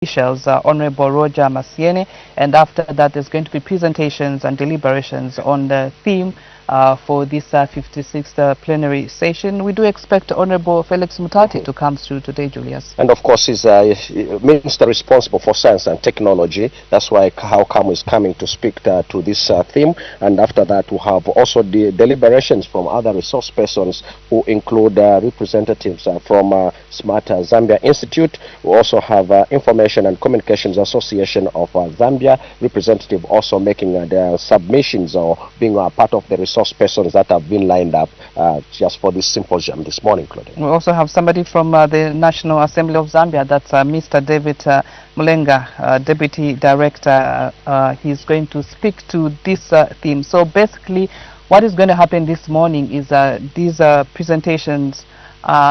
officials, Honorable Roger Masiene, and after that there's going to be presentations and deliberations on the theme for this 56th plenary session. We do expect Honorable Felix Mutati to come through today, Julius. And of course, he's Minister responsible for science and technology. That's why how come is coming to speak to this theme. And after that, we have also the deliberations from other resource persons who include representatives from Smart Zambia Institute. We also have Information and Communications Association of Zambia representative also making their submissions or being a part of the resource persons that have been lined up just for this symposium this morning, Claudia. We also have somebody from the National Assembly of Zambia, that's Mr. David Mulenga, Deputy Director. He's going to speak to this theme. So basically, what is going to happen this morning is these presentations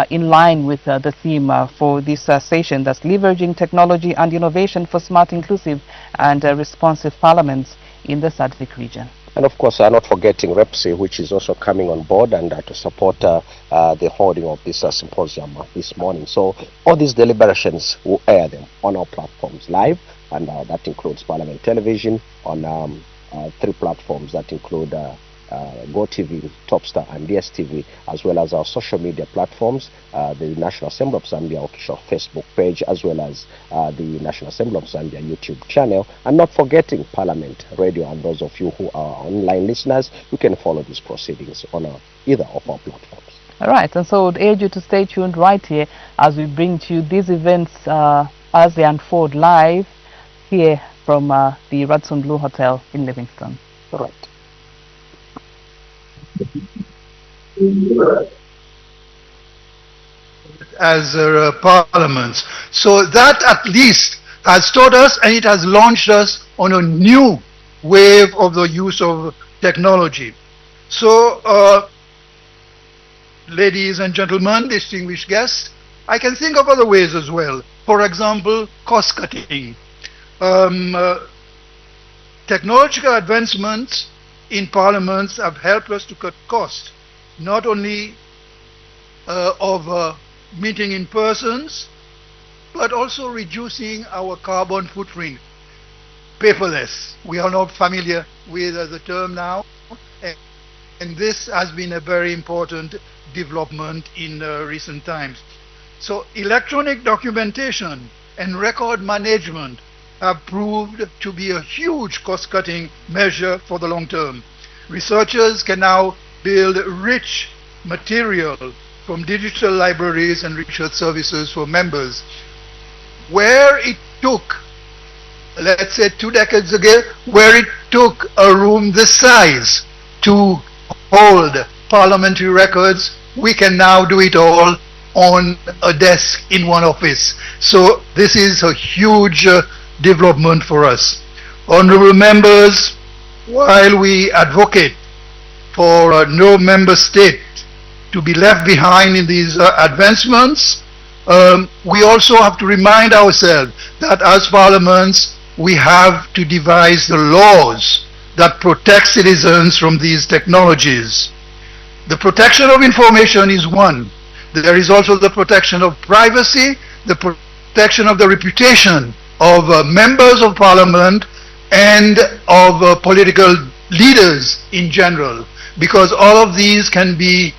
in line with the theme for this session, that's leveraging technology and innovation for smart, inclusive and responsive parliaments in the SADC region. And of course, not forgetting REPSI, which is also coming on board and to support the holding of this symposium this morning. So all these deliberations will air them on our platforms live, and that includes Parliament Television on 3 platforms that include GoTV, Topstar and DSTV, as well as our social media platforms, the National Assembly of Zambia official Facebook page, as well as the National Assembly of Zambia YouTube channel, and not forgetting Parliament Radio. And those of you who are online listeners, you can follow these proceedings on either of our platforms. All right, and so I would urge you to stay tuned right here as we bring to you these events as they unfold live here from the Radisson Blue Hotel in Livingston. All right. As parliaments. So that at least has taught us, and it has launched us on a new wave of the use of technology. So ladies and gentlemen, distinguished guests, I can think of other ways as well. For example, cost cutting. Technological advancements in parliaments have helped us to cut costs, not only of meeting in persons, but also reducing our carbon footprint. Paperless, we are not familiar with the term now, and this has been a very important development in recent times. So electronic documentation and record management have proved to be a huge cost-cutting measure for the long term. Researchers can now build rich material from digital libraries and research services for members. Where it took, let's say 2 decades ago, where it took a room this size to hold parliamentary records, we can now do it all on a desk in one office. So this is a huge development for us. Honorable members, while we advocate for no member state to be left behind in these advancements, we also have to remind ourselves that as parliaments we have to devise the laws that protect citizens from these technologies. The protection of information is one. There is also the protection of privacy, the protection of the reputation of members of parliament and of political leaders in general, because all of these can be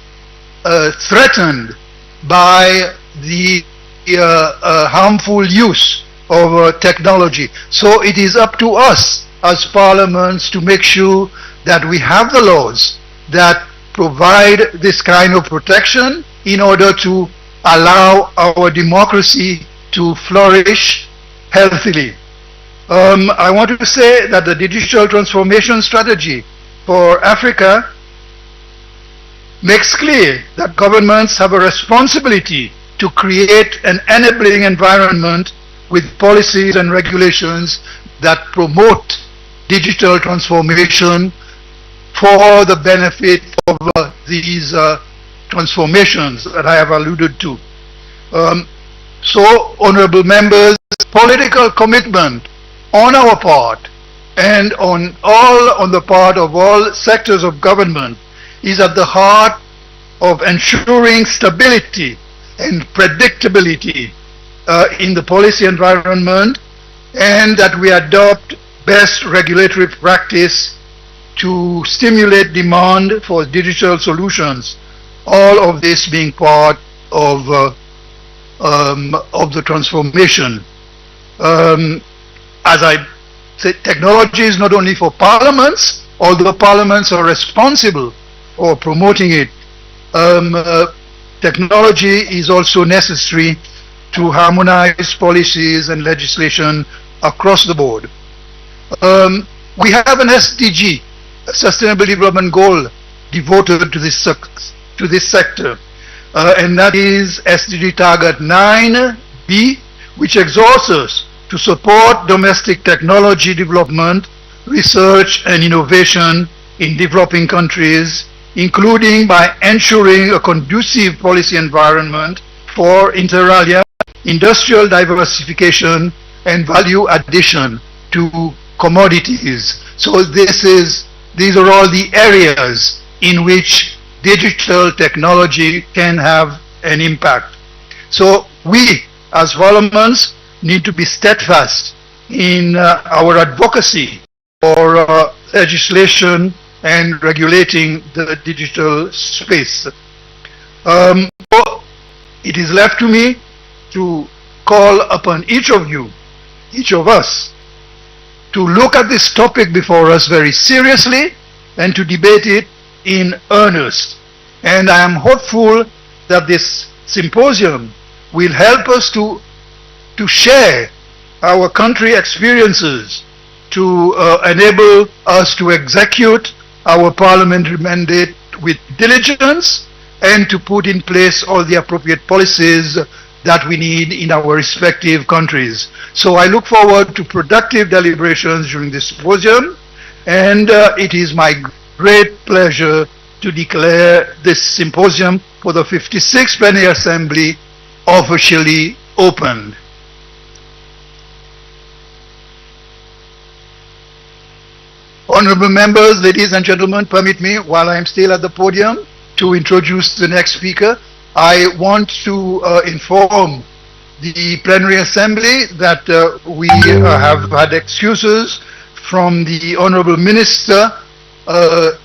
threatened by the harmful use of technology. So it is up to us as parliaments to make sure that we have the laws that provide this kind of protection in order to allow our democracy to flourish healthily. I want to say that the digital transformation strategy for Africa makes clear that governments have a responsibility to create an enabling environment with policies and regulations that promote digital transformation for the benefit of these transformations that I have alluded to. So, honorable members, political commitment on our part and on the part of all sectors of government is at the heart of ensuring stability and predictability in the policy environment, and that we adopt best regulatory practice to stimulate demand for digital solutions. All of this being part of the transformation. As I said, technology is not only for parliaments, although parliaments are responsible for promoting it. Technology is also necessary to harmonize policies and legislation across the board. We have an SDG, a Sustainable Development Goal, devoted to this sector, and that is SDG Target 9B, which exhorts us to support domestic technology development, research and innovation in developing countries, including by ensuring a conducive policy environment for inter alia industrial diversification and value addition to commodities. So these are all the areas in which digital technology can have an impact. So we as parliaments need to be steadfast in our advocacy for legislation and regulating the digital space. It is left to me to call upon each of you, each of us, to look at this topic before us very seriously and to debate it in earnest. And I am hopeful that this symposium will help us to share our country experiences, to enable us to execute our parliamentary mandate with diligence and to put in place all the appropriate policies that we need in our respective countries. So I look forward to productive deliberations during this symposium, and it is my great pleasure to declare this symposium for the 56th Plenary Assembly officially opened. Honorable members, ladies and gentlemen, permit me, while I am still at the podium, to introduce the next speaker. I want to inform the Plenary Assembly that we have had excuses from the Honorable Minister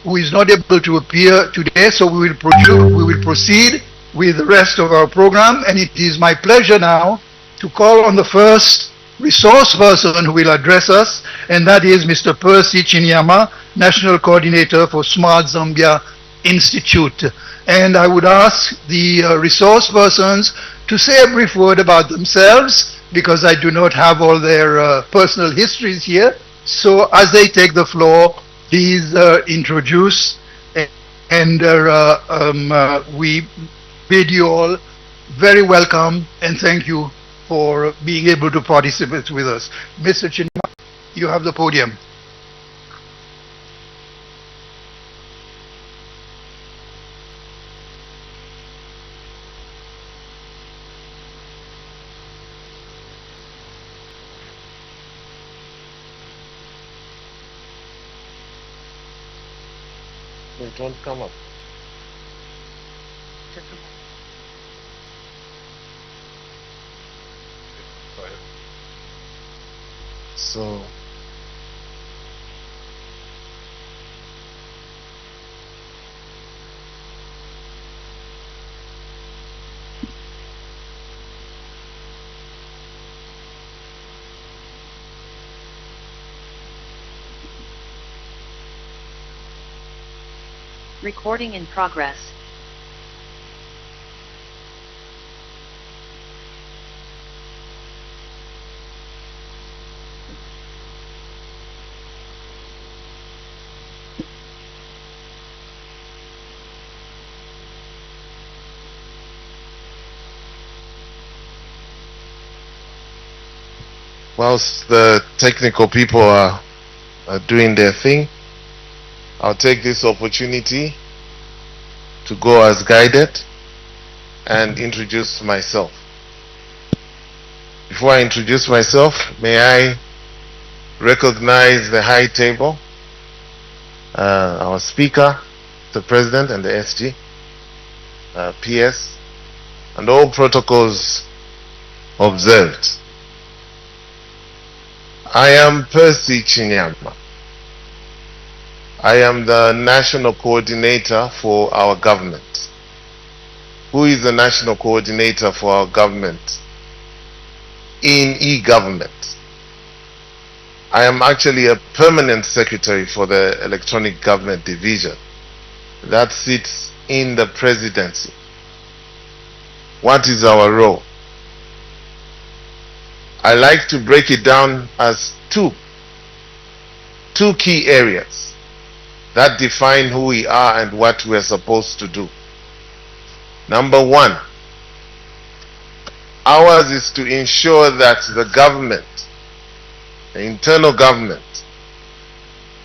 who is not able to appear today, so we will proceed with the rest of our program, and it is my pleasure now to call on the first resource person who will address us, and that is Mr. Percy Chinyama, National Coordinator for Smart Zambia Institute. And I would ask the resource persons to say a brief word about themselves, because I do not have all their personal histories here. So as they take the floor, please introduce, and we bid you all very welcome and thank you for being able to participate with us. Mr. Chinyama, you have the podium. Don't come up. So recording in progress. whilst the technical people are doing their thing, I'll take this opportunity to go as guided and introduce myself. Before I introduce myself, may I recognize the high table, our speaker, the president and the SG, PS, and all protocols observed. I am Percy Chinyama. I am the national coordinator for our government. Who is the national coordinator for our government in e-government? I am actually a permanent secretary for the Electronic Government Division that sits in the presidency. What is our role? I like to break it down as two key areas that define who we are and what we are supposed to do. Number one, ours is to ensure that the government, the internal government,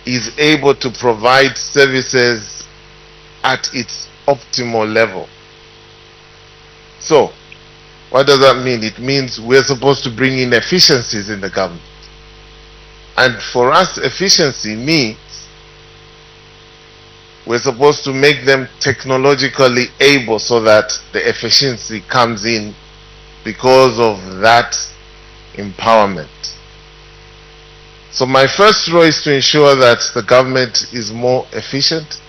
is able to provide services at its optimal level. So, what does that mean? It means we're supposed to bring in efficiencies in the government. And for us, efficiency means we're supposed to make them technologically able so that the efficiency comes in because of that empowerment. So my first role is to ensure that the government is more efficient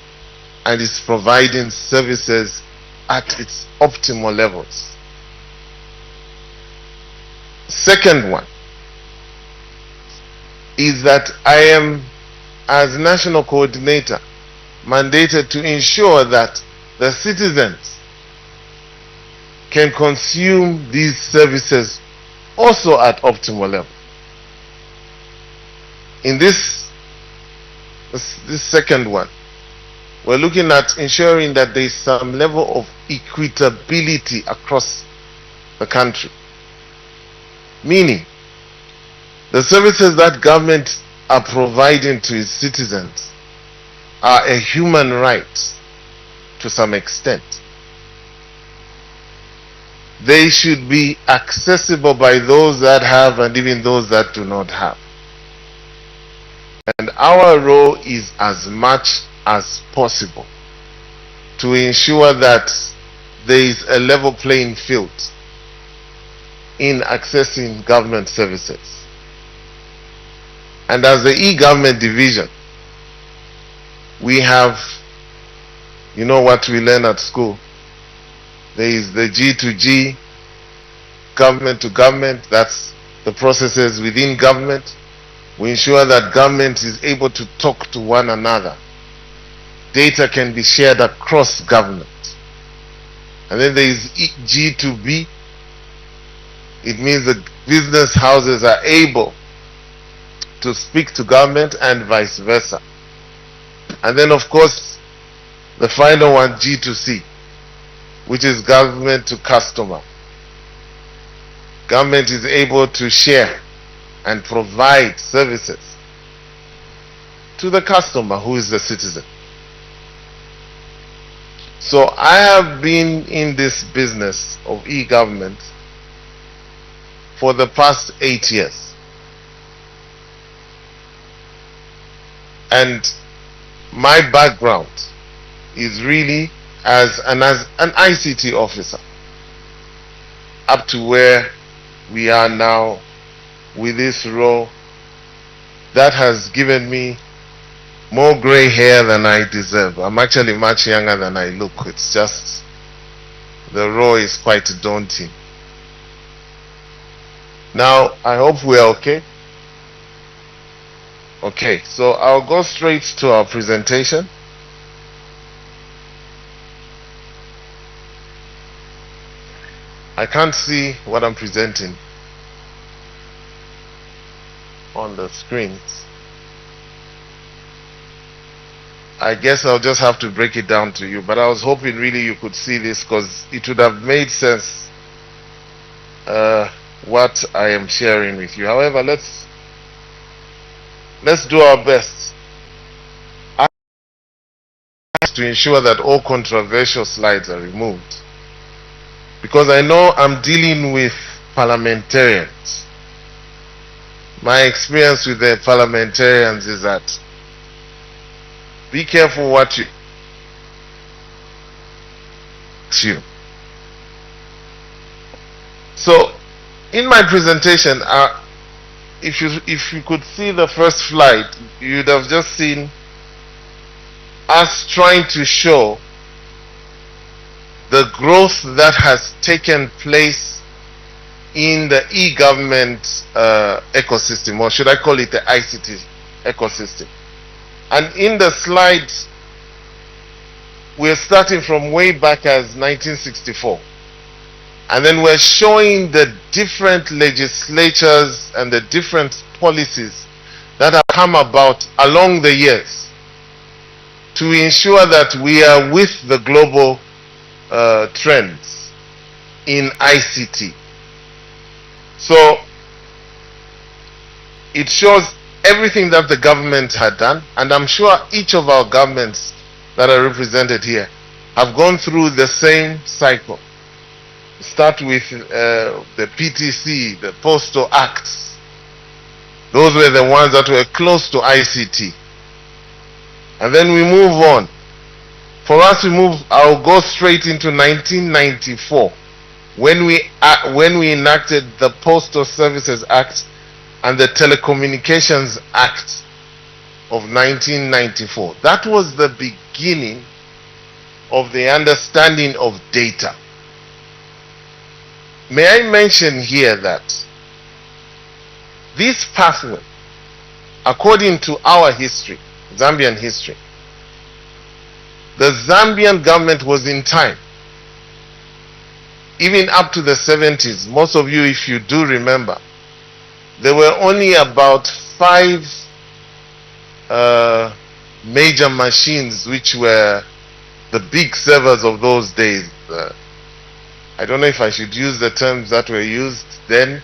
and is providing services at its optimal levels. Second one is that I am, as national coordinator, mandated to ensure that the citizens can consume these services also at optimal level. In this second one, we're looking at ensuring that there is some level of equitability across the country. Meaning, the services that government are providing to its citizens are a human right to some extent. They should be accessible by those that have and even those that do not have. And our role is as much as possible to ensure that there is a level playing field in accessing government services. And as the e-government division, we have, you know what we learn at school, there is the G2G, government to government, that's the processes within government. We ensure that government is able to talk to one another. Data can be shared across government. And then there is G2B. It means the business houses are able to speak to government and vice versa. And then of course, the final one, G2C, which is government to customer. Government is able to share and provide services to the customer, who is the citizen. So I have been in this business of e-government for the past 8 years. And my background is really as an ICT officer, up to where we are now with this role that has given me more gray hair than I deserve. I'm actually much younger than I look. It's just the role is quite daunting. Now, I hope we're okay. Okay, so I'll go straight to our presentation. I can't see what I'm presenting on the screens. I guess I'll just have to break it down to you, but I was hoping really you could see this, because it would have made sense what I am sharing with you. However, let's do our best to ensure that all controversial slides are removed, because I know I'm dealing with parliamentarians. My experience with the parliamentarians is that be careful what you do. So In my presentation, if you could see the first slide, you'd have just seen us trying to show the growth that has taken place in the e-government ecosystem, or should I call it the ICT ecosystem. And in the slides, we're starting from way back as 1964. And then we're showing the different legislatures and the different policies that have come about along the years to ensure that we are with the global trends in ICT. So it shows everything that the government had done, and I'm sure each of our governments that are represented here have gone through the same cycle. Start with the PTC, the Postal Acts. Those were the ones that were close to ICT. And then we move on. For us to move, I'll go straight into 1994, when we enacted the Postal Services Act and the Telecommunications Act of 1994. That was the beginning of the understanding of data. May I mention here that this pathway, according to our history, Zambian history, the Zambian government was in time. Even up to the 70s, most of you, if you do remember, there were only about 5 major machines which were the big servers of those days. I don't know if I should use the terms that were used then,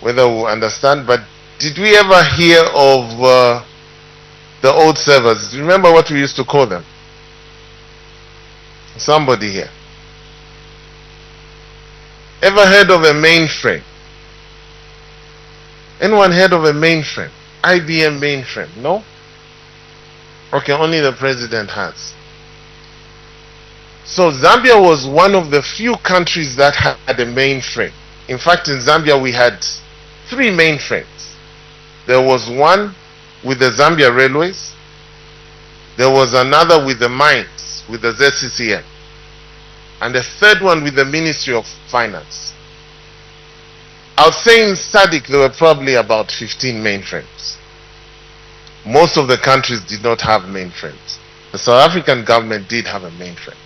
whether we understand, but did we ever hear of the old servers? Do you remember what we used to call them? Somebody here. Ever heard of a mainframe? Anyone heard of a mainframe? IBM mainframe? No? Okay, only the president has. So Zambia was one of the few countries that had a mainframe. In fact, in Zambia we had 3 mainframes. There was one with the Zambia Railways. There was another with the mines, with the ZCCM. And the third one with the Ministry of Finance. I would say in SADC there were probably about 15 mainframes. Most of the countries did not have mainframes. The South African government did have a mainframe.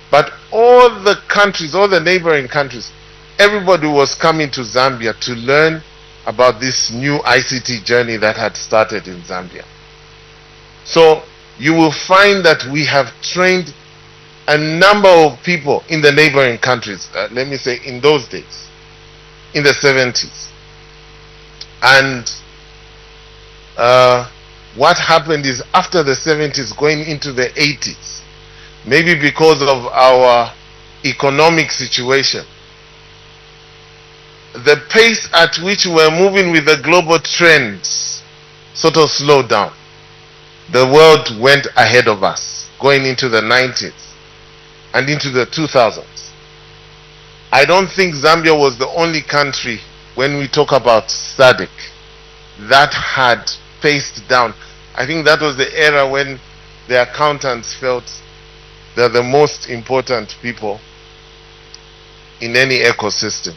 But all the countries, all the neighboring countries, everybody was coming to Zambia to learn about this new ICT journey that had started in Zambia. So you will find that we have trained a number of people in the neighboring countries, let me say in those days, in the 70s. And what happened is after the 70s going into the 80s, maybe because of our economic situation, the pace at which we're moving with the global trends sort of slowed down. The world went ahead of us going into the 90s and into the 2000s. I don't think Zambia was the only country, when we talk about SADC, that had paced down. I think that was the era when the accountants felt they're the most important people in any ecosystem.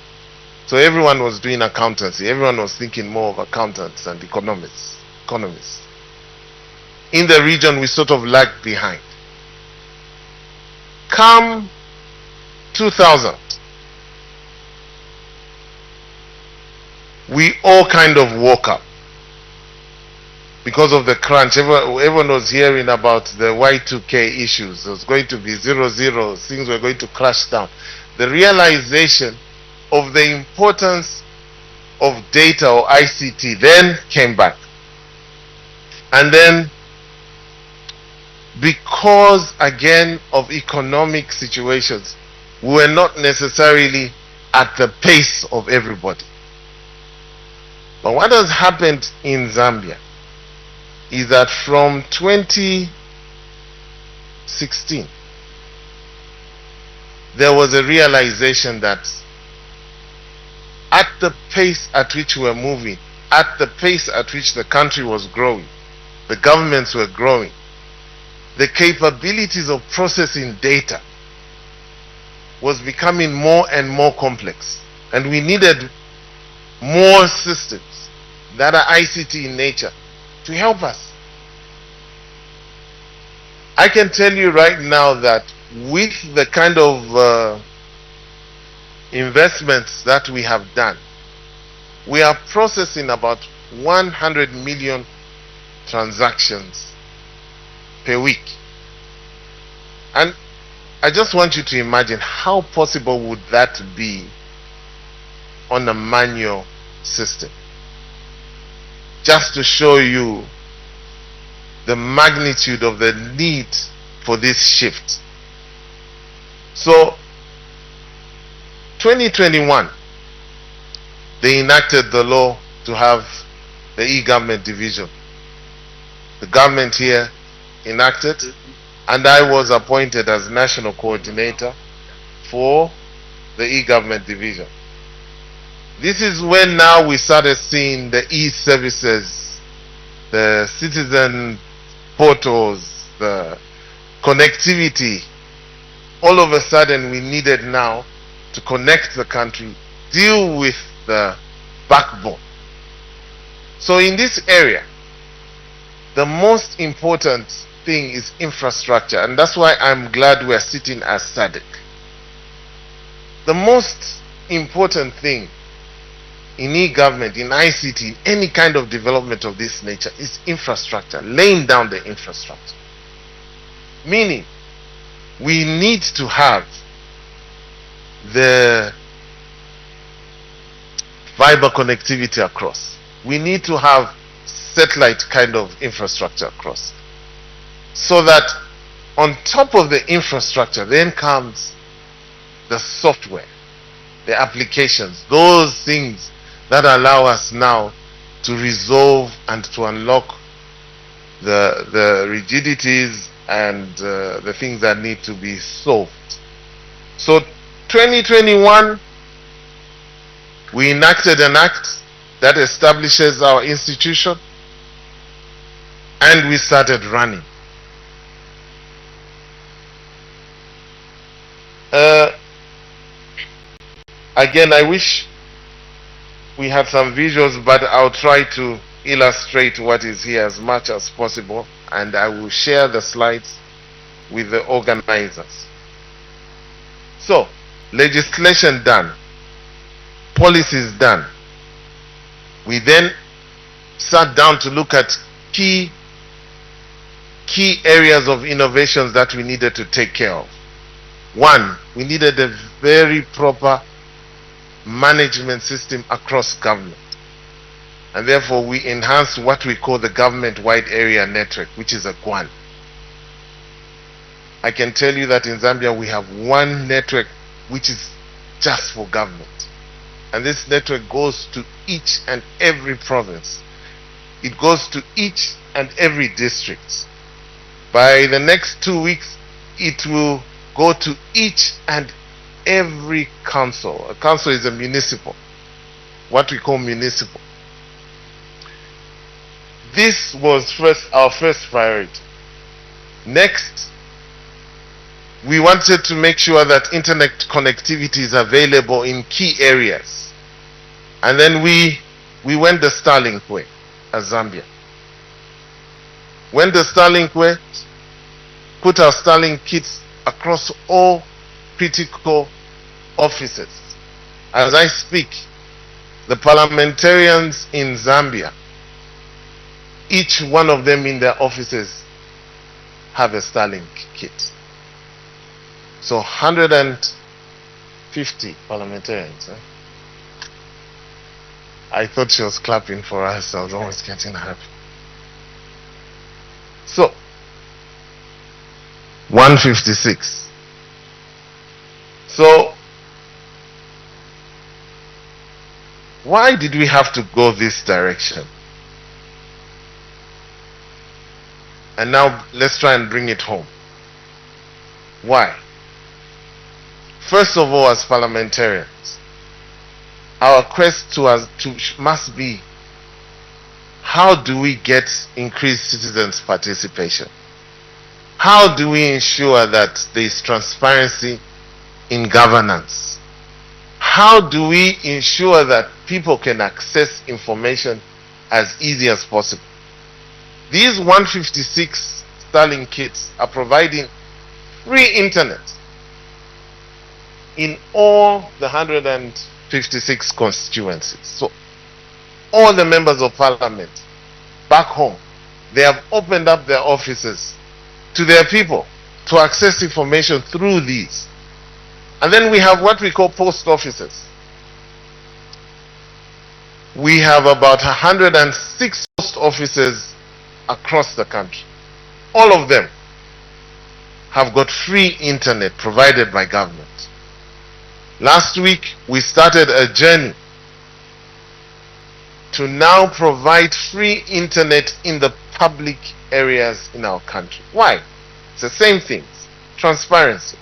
So everyone was doing accountancy. Everyone was thinking more of accountants and economists. In the region, we sort of lagged behind. Come 2000, we all kind of woke up because of the crunch. Everyone was hearing about the Y2K issues. It was going to be 0-0, things were going to crash down. The realization of the importance of data or ICT then came back. And then, because again of economic situations, we were not necessarily at the pace of everybody. But what has happened in Zambia is that from 2016, there was a realization that at the pace at which we were moving, at the pace at which the country was growing, the governments were growing, the capabilities of processing data was becoming more and more complex, and we needed more systems that are ICT in nature to help us. I can tell you right now that with the kind of investments that we have done, we are processing about 100 million transactions per week. And I just want you to imagine how possible would that be on a manual system. Just to show you the magnitude of the need for this shift. So 2021, they enacted the law to have the e-government division. The government here enacted, and I was appointed as national coordinator for the e-government division. This is when now we started seeing the e-services, the citizen portals, the connectivity. All of a sudden we needed now to connect the country, deal with the backbone. So in this area, the most important thing is infrastructure, and that's why I'm glad we're sitting as SADC. The most important thing in e-government, in ICT, in any kind of development of this nature is infrastructure, laying down the infrastructure. Meaning, we need to have the fiber connectivity across. We need to have satellite kind of infrastructure across. So that on top of the infrastructure then comes the software, the applications, those things that allow us now to resolve and to unlock the rigidities and the things that need to be solved. So 2021, we enacted an act that establishes our institution, and we started running. Again, I wish we had some visuals, but I'll try to illustrate what is here as much as possible, and I will share the slides with the organizers. So, legislation done, policies done. We then sat down to look at key areas of innovations that we needed to take care of. One, we needed a very proper management system across government, and therefore we enhanced what we call the government-wide area network, which is a GWAN. I can tell you that in Zambia we have one network which is just for government, and this network goes to each and every province. It goes to each and every district. By the next 2 weeks, it will go to each and every council. A council is a municipal, what we call municipal. This was our first priority. Next, we wanted to make sure that internet connectivity is available in key areas. And then we went the Starlink way as Zambia. Went the Starlink way, put our Starlink kits across all critical offices. As I speak, the parliamentarians in Zambia, each one of them in their offices have a Starlink kit. So 150 parliamentarians. I thought she was clapping for us. I was almost getting happy. So 156. So why did we have to go this direction? And now let's try and bring it home. Why? First of all, as parliamentarians, our quest must be, how do we get increased citizens' participation? How do we ensure that there is transparency in governance? How do we ensure that people can access information as easy as possible? These 156 Starlink kits are providing free internet in all the 156 constituencies. So all the members of parliament back home, they have opened up their offices to their people to access information through these. And then we have what we call post offices. We have about 106 post offices across the country. All of them have got free internet provided by government. Last week we started a journey to now provide free internet in the public areas in our country. Why? It's the same things: transparency,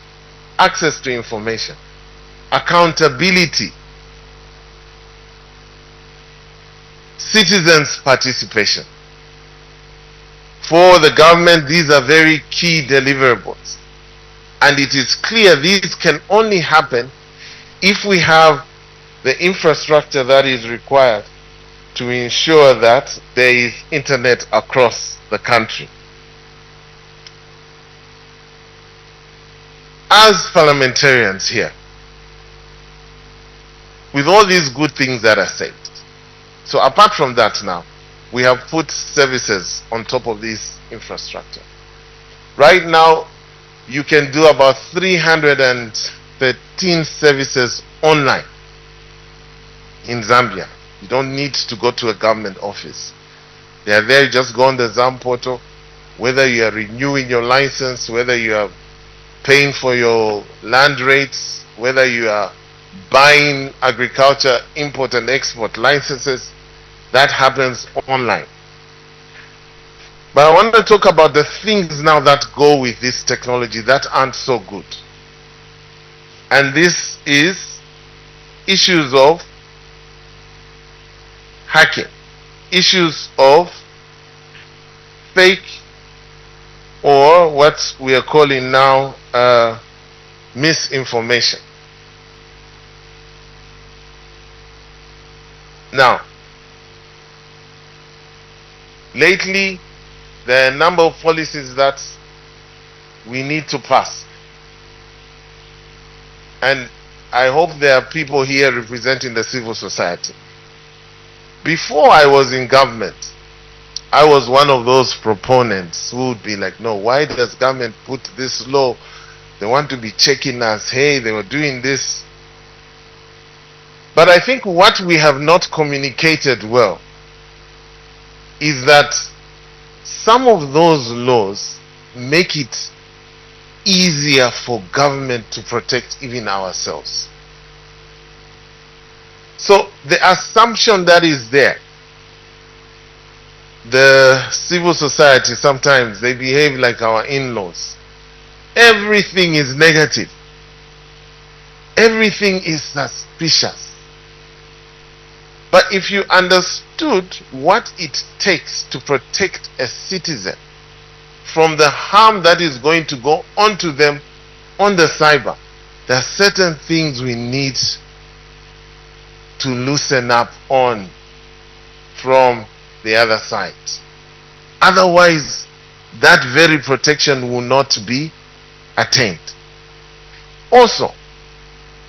access to information, accountability, citizens' participation. For the government, these are very key deliverables. And it is clear these can only happen if we have the infrastructure that is required to ensure that there is internet across the country. As parliamentarians here, with all these good things that are said, so apart from that now, we have put services on top of this infrastructure. Right now, you can do about 313 services online in Zambia. You don't need to go to a government office. They are there. You just go on the ZAM portal, whether you are renewing your license, whether you are paying for your land rates, whether you are buying agriculture import and export licenses. That happens online. But I want to talk about the things now that go with this technology that aren't so good. And this is issues of hacking, issues of fake, or what we are calling now misinformation. Now, lately, there are a number of policies that we need to pass. And I hope there are people here representing the civil society. Before I was in government, I was one of those proponents who would be like, no, why does government put this law? They want to be checking us. Hey, they were doing this. But I think what we have not communicated well is that some of those laws make it easier for government to protect even ourselves. So the assumption that is there, the civil society sometimes they behave like our in-laws. Everything is negative. Everything is suspicious. But if you understood what it takes to protect a citizen from the harm that is going to go onto them on the cyber, there are certain things we need to loosen up on from the other side. Otherwise, that very protection will not be attained. Also,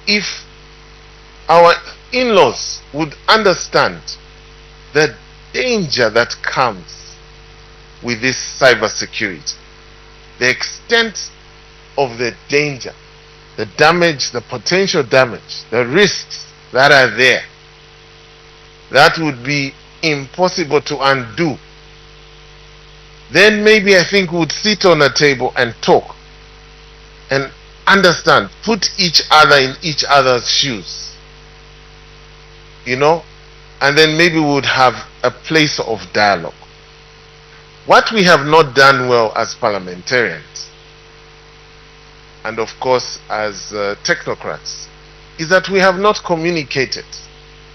if our in-laws would understand the danger that comes with this cyber security, the extent of the danger, the damage, the potential damage, the risks that are there, that would be impossible to undo, then maybe I think we would sit on a table and talk and understand, put each other in each other's shoes, you know, and then maybe we would have a place of dialogue. What we have not done well as parliamentarians, and of course as technocrats, is that we have not communicated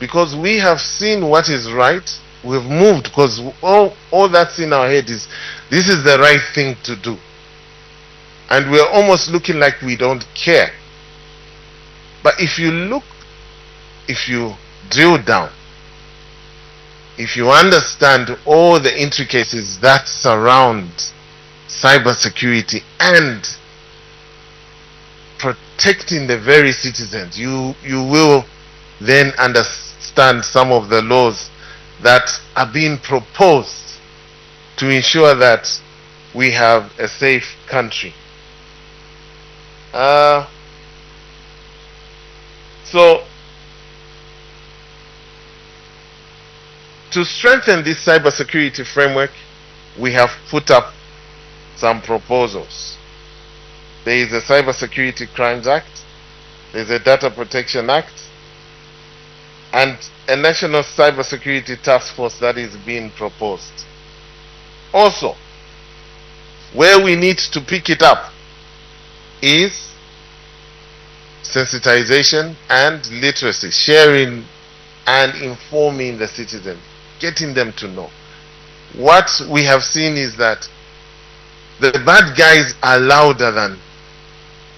because we have seen what is right. We've moved because all that's in our head is this is the right thing to do. And we're almost looking like we don't care. But if you look, if you drill down, if you understand all the intricacies that surround cybersecurity and protecting the very citizens, you will then understand some of the laws that are being proposed to ensure that we have a safe country. So, to strengthen this cybersecurity framework, we have put up some proposals. There is a Cybersecurity Crimes Act, there is a Data Protection Act, and a National Cybersecurity Task Force that is being proposed. Also, where we need to pick it up is sensitization and literacy, sharing and informing the citizens, getting them to know. What we have seen is that the bad guys are louder than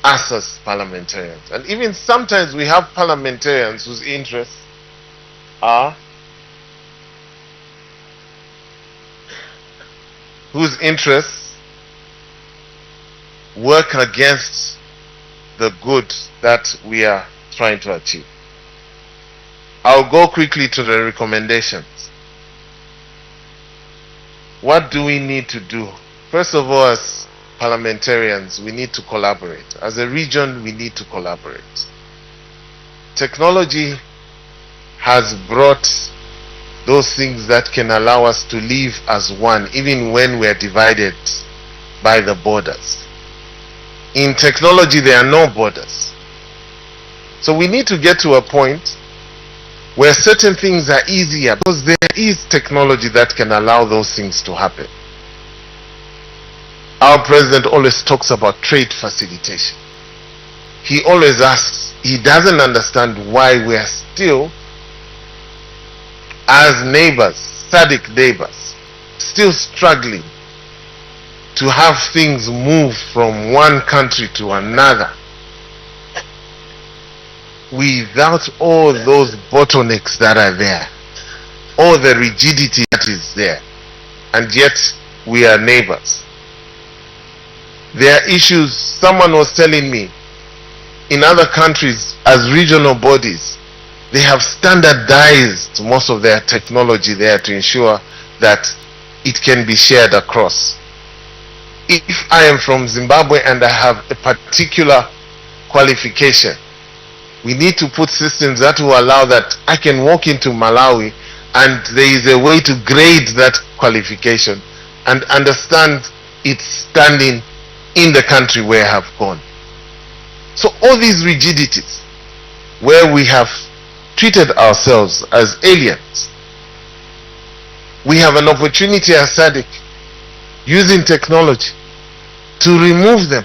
us as parliamentarians. And even sometimes we have parliamentarians whose interests are work against the good that we are trying to achieve. I'll go quickly to the recommendations. What do we need to do? First of all, as parliamentarians, we need to collaborate. As a region, we need to collaborate. Technology has brought those things that can allow us to live as one, even when we are divided by the borders. In technology, there are no borders. So we need to get to a point where certain things are easier, because there is technology that can allow those things to happen. Our president always talks about trade facilitation. He always asks, he doesn't understand why we are still, as neighbors, SADC neighbors, still struggling to have things move from one country to another without all those bottlenecks that are there, all the rigidity that is there, and yet we are neighbors. There are issues. Someone was telling me, in other countries, as regional bodies, they have standardized most of their technology there to ensure that it can be shared across. If I am from Zimbabwe and I have a particular qualification, we need to put systems that will allow that I can walk into Malawi and there is a way to grade that qualification and understand its standing in the country where I have gone. So all these rigidities, where we have treated ourselves as aliens, we have an opportunity as SADC, using technology, to remove them.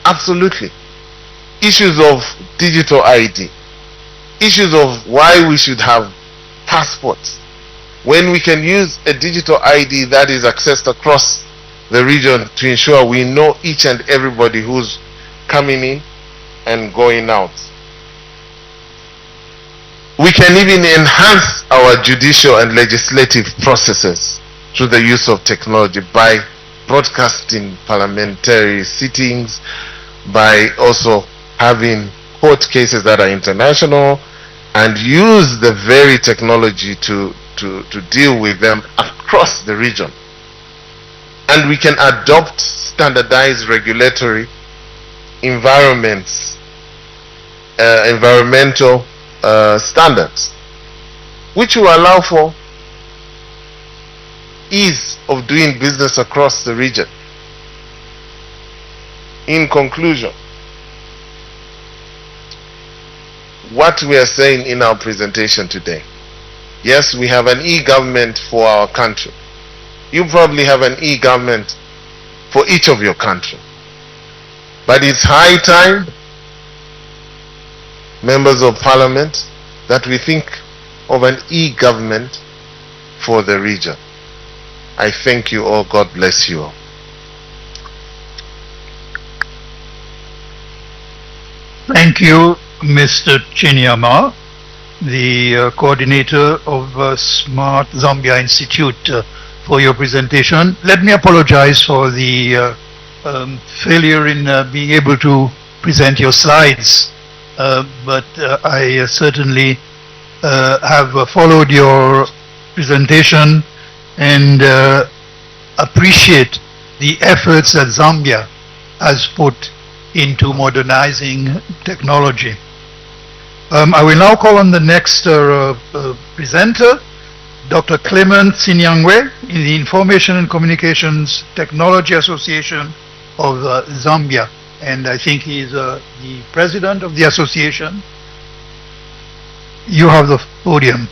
Absolutely. Issues of digital ID, issues of why we should have passports, when we can use a digital ID that is accessed across the region to ensure we know each and everybody who's coming in and going out. We can even enhance our judicial and legislative processes through the use of technology by broadcasting parliamentary sittings, by also having court cases that are international, and use the very technology to deal with them across the region. And we can adopt standardized regulatory environments, environmental standards, which will allow for ease of doing business across the region. In conclusion, what we are saying in our presentation today, yes, we have an e-government for our country. You probably have an e-government for each of your country. But it's high time, members of parliament, that we think of an e-government for the region. I thank you all. God bless you all. Thank you, Mr. Chinyama, the coordinator of Smart Zambia Institute, for your presentation. Let me apologize for the failure in being able to present your slides, but I certainly have followed your presentation and appreciate the efforts that Zambia has put into modernizing technology. I will now call on the next presenter, Dr. Clement Sinyangwe, in the Information and Communications Technology Association of Zambia. And I think he is the president of the association. You have the podium.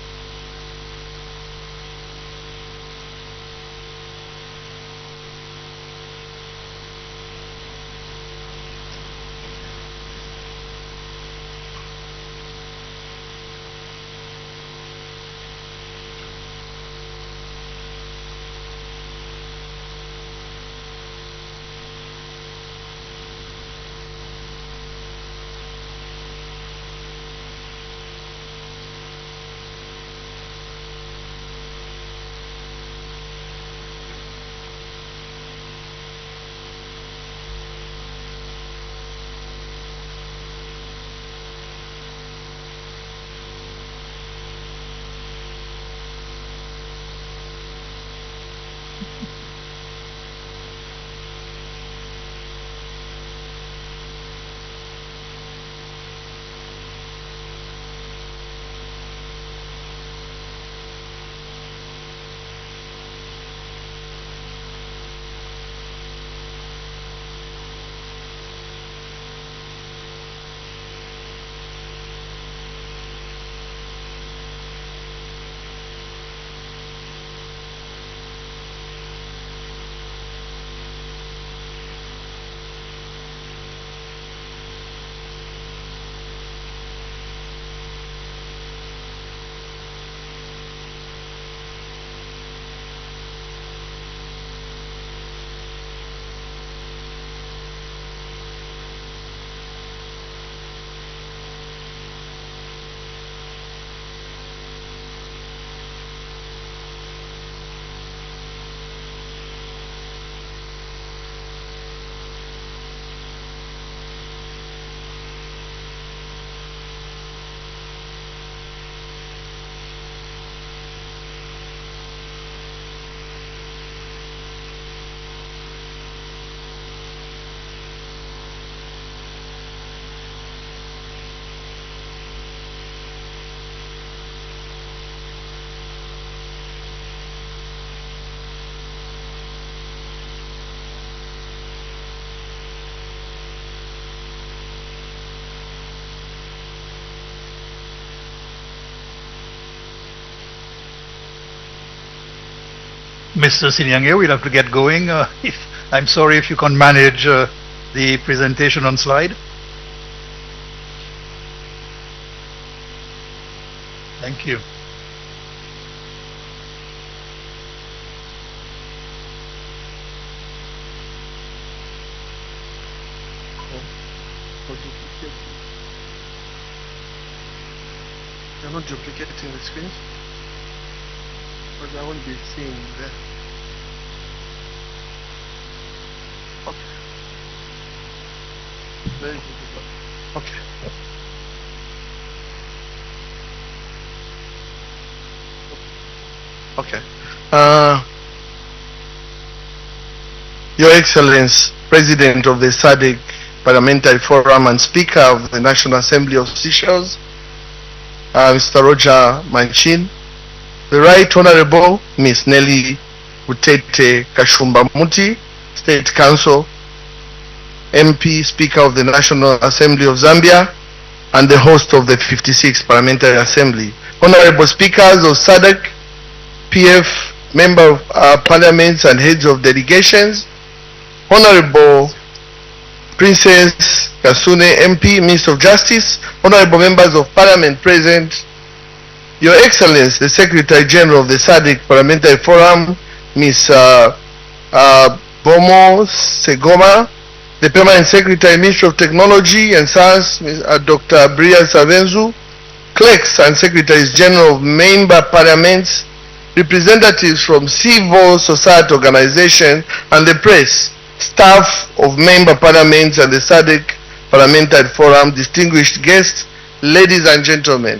Mr. Sinyange, we'll have to get going. I'm sorry if you can't manage the presentation on slide. Thank you. You're not duplicating the screen? Because I won't be seeing that. Okay. Very good. Okay. Okay. Your Excellency, President of the SADC Parliamentary Forum and Speaker of the National Assembly of Seychelles, Mr. Roger Manchin, the Right Honorable Ms. Nelly Utete Kashumba Muti, State Council, MP, Speaker of the National Assembly of Zambia, and the host of the 56th Parliamentary Assembly, Honorable Speakers of SADC, PF, Member of Parliaments and Heads of Delegations, Honorable Princess Kasune MP, Minister of Justice, Honorable Members of Parliament present, Your Excellency, the Secretary General of the SADC Parliamentary Forum, Ms. Bomo Segoma, the Permanent Secretary, Ministry of Technology and Science, Dr. Brian Savenzu, clerks and secretaries general of member parliaments, representatives from civil society organizations and the press, staff of member parliaments and the SADC Parliamentary Forum, distinguished guests, ladies and gentlemen.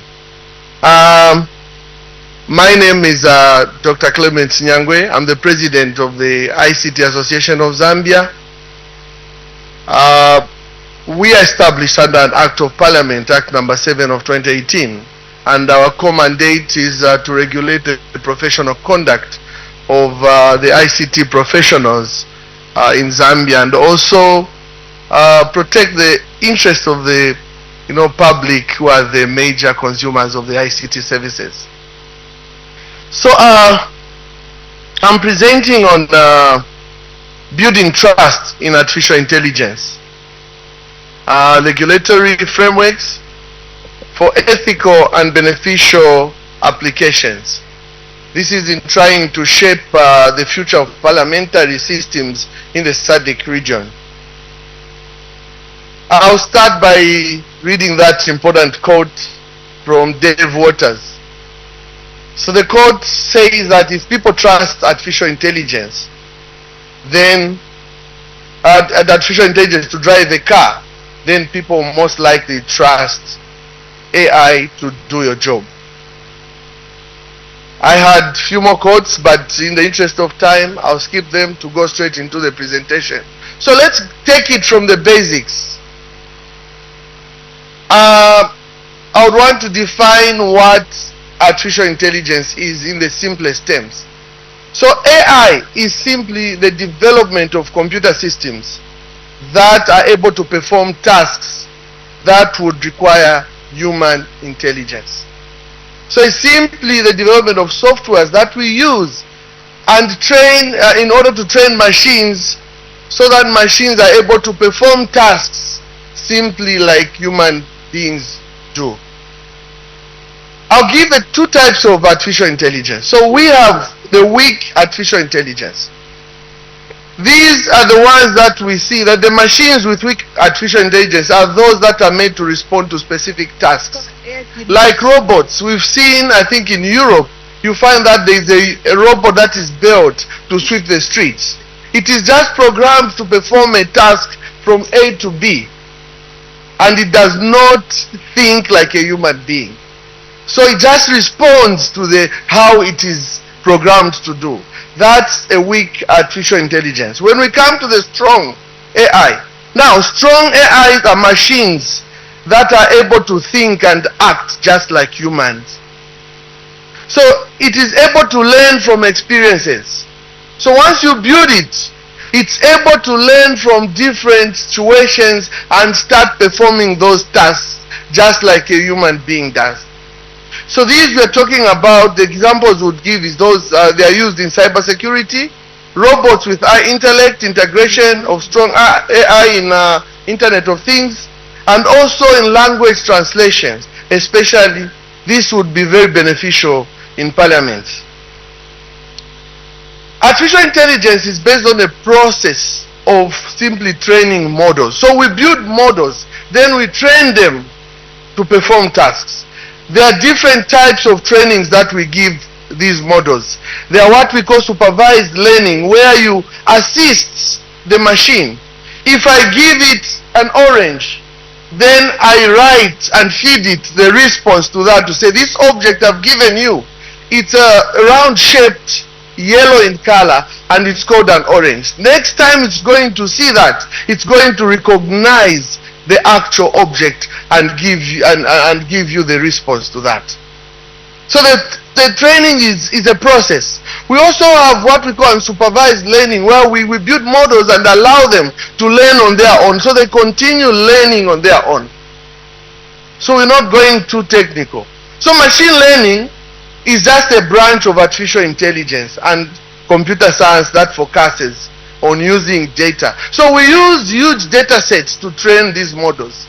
My name is Dr. Clement Nyangwe. I'm the president of the ICT Association of Zambia. We are established under an Act of Parliament, Act number 7 of 2018, and our core mandate is to regulate the professional conduct of the ICT professionals in Zambia, and also protect the interests of the public, who are the major consumers of the ICT services. So I'm presenting on building trust in artificial intelligence, regulatory frameworks for ethical and beneficial applications. This is in trying to shape the future of parliamentary systems in the SADC region. I'll start by reading that important quote from Dave Waters. So the quote says that if people trust artificial intelligence, then artificial intelligence to drive a car, then people most likely trust AI to do your job. I had few more quotes, but in the interest of time, I'll skip them to go straight into the presentation. So let's take it from the basics. I would want to define what artificial intelligence is in the simplest terms. So AI is simply the development of computer systems that are able to perform tasks that would require human intelligence. So it's simply the development of softwares that we use and train in order to train machines, so that machines are able to perform tasks simply like human beings do. I'll give two types of artificial intelligence. So we have the weak artificial intelligence. These are the ones that we see, that the machines with weak artificial intelligence are those that are made to respond to specific tasks. Like robots, we've seen, I think in Europe, you find that there is a robot that is built to sweep the streets. It is just programmed to perform a task from A to B, and it does not think like a human being. So it just responds to how it is programmed to do. That's a weak artificial intelligence. When we come to the strong AI, now strong AIs are machines that are able to think and act just like humans. So it is able to learn from experiences. So once you build it, it's able to learn from different situations and start performing those tasks just like a human being does. So these we're talking about, the examples would give is those, they are used in cybersecurity, robots with high intellect, integration of strong AI in Internet of Things, and also in language translations. Especially, this would be very beneficial in Parliament. Artificial intelligence is based on a process of simply training models. So we build models, then we train them to perform tasks. There are different types of trainings that we give these models. They are what we call supervised learning, where you assist the machine. If I give it an orange, then I write and feed it the response to that, to say, this object I've given you, it's a round shaped, yellow in color, and it's called an orange. Next time it's going to see that, it's going to recognize the actual object and give you the response to that. So the training is a process. We also have what we call unsupervised learning, where we build models and allow them to learn on their own, so they continue learning on their own. So we're not going too technical. So machine learning is just a branch of artificial intelligence and computer science that focuses on using data. So we use huge data sets to train these models.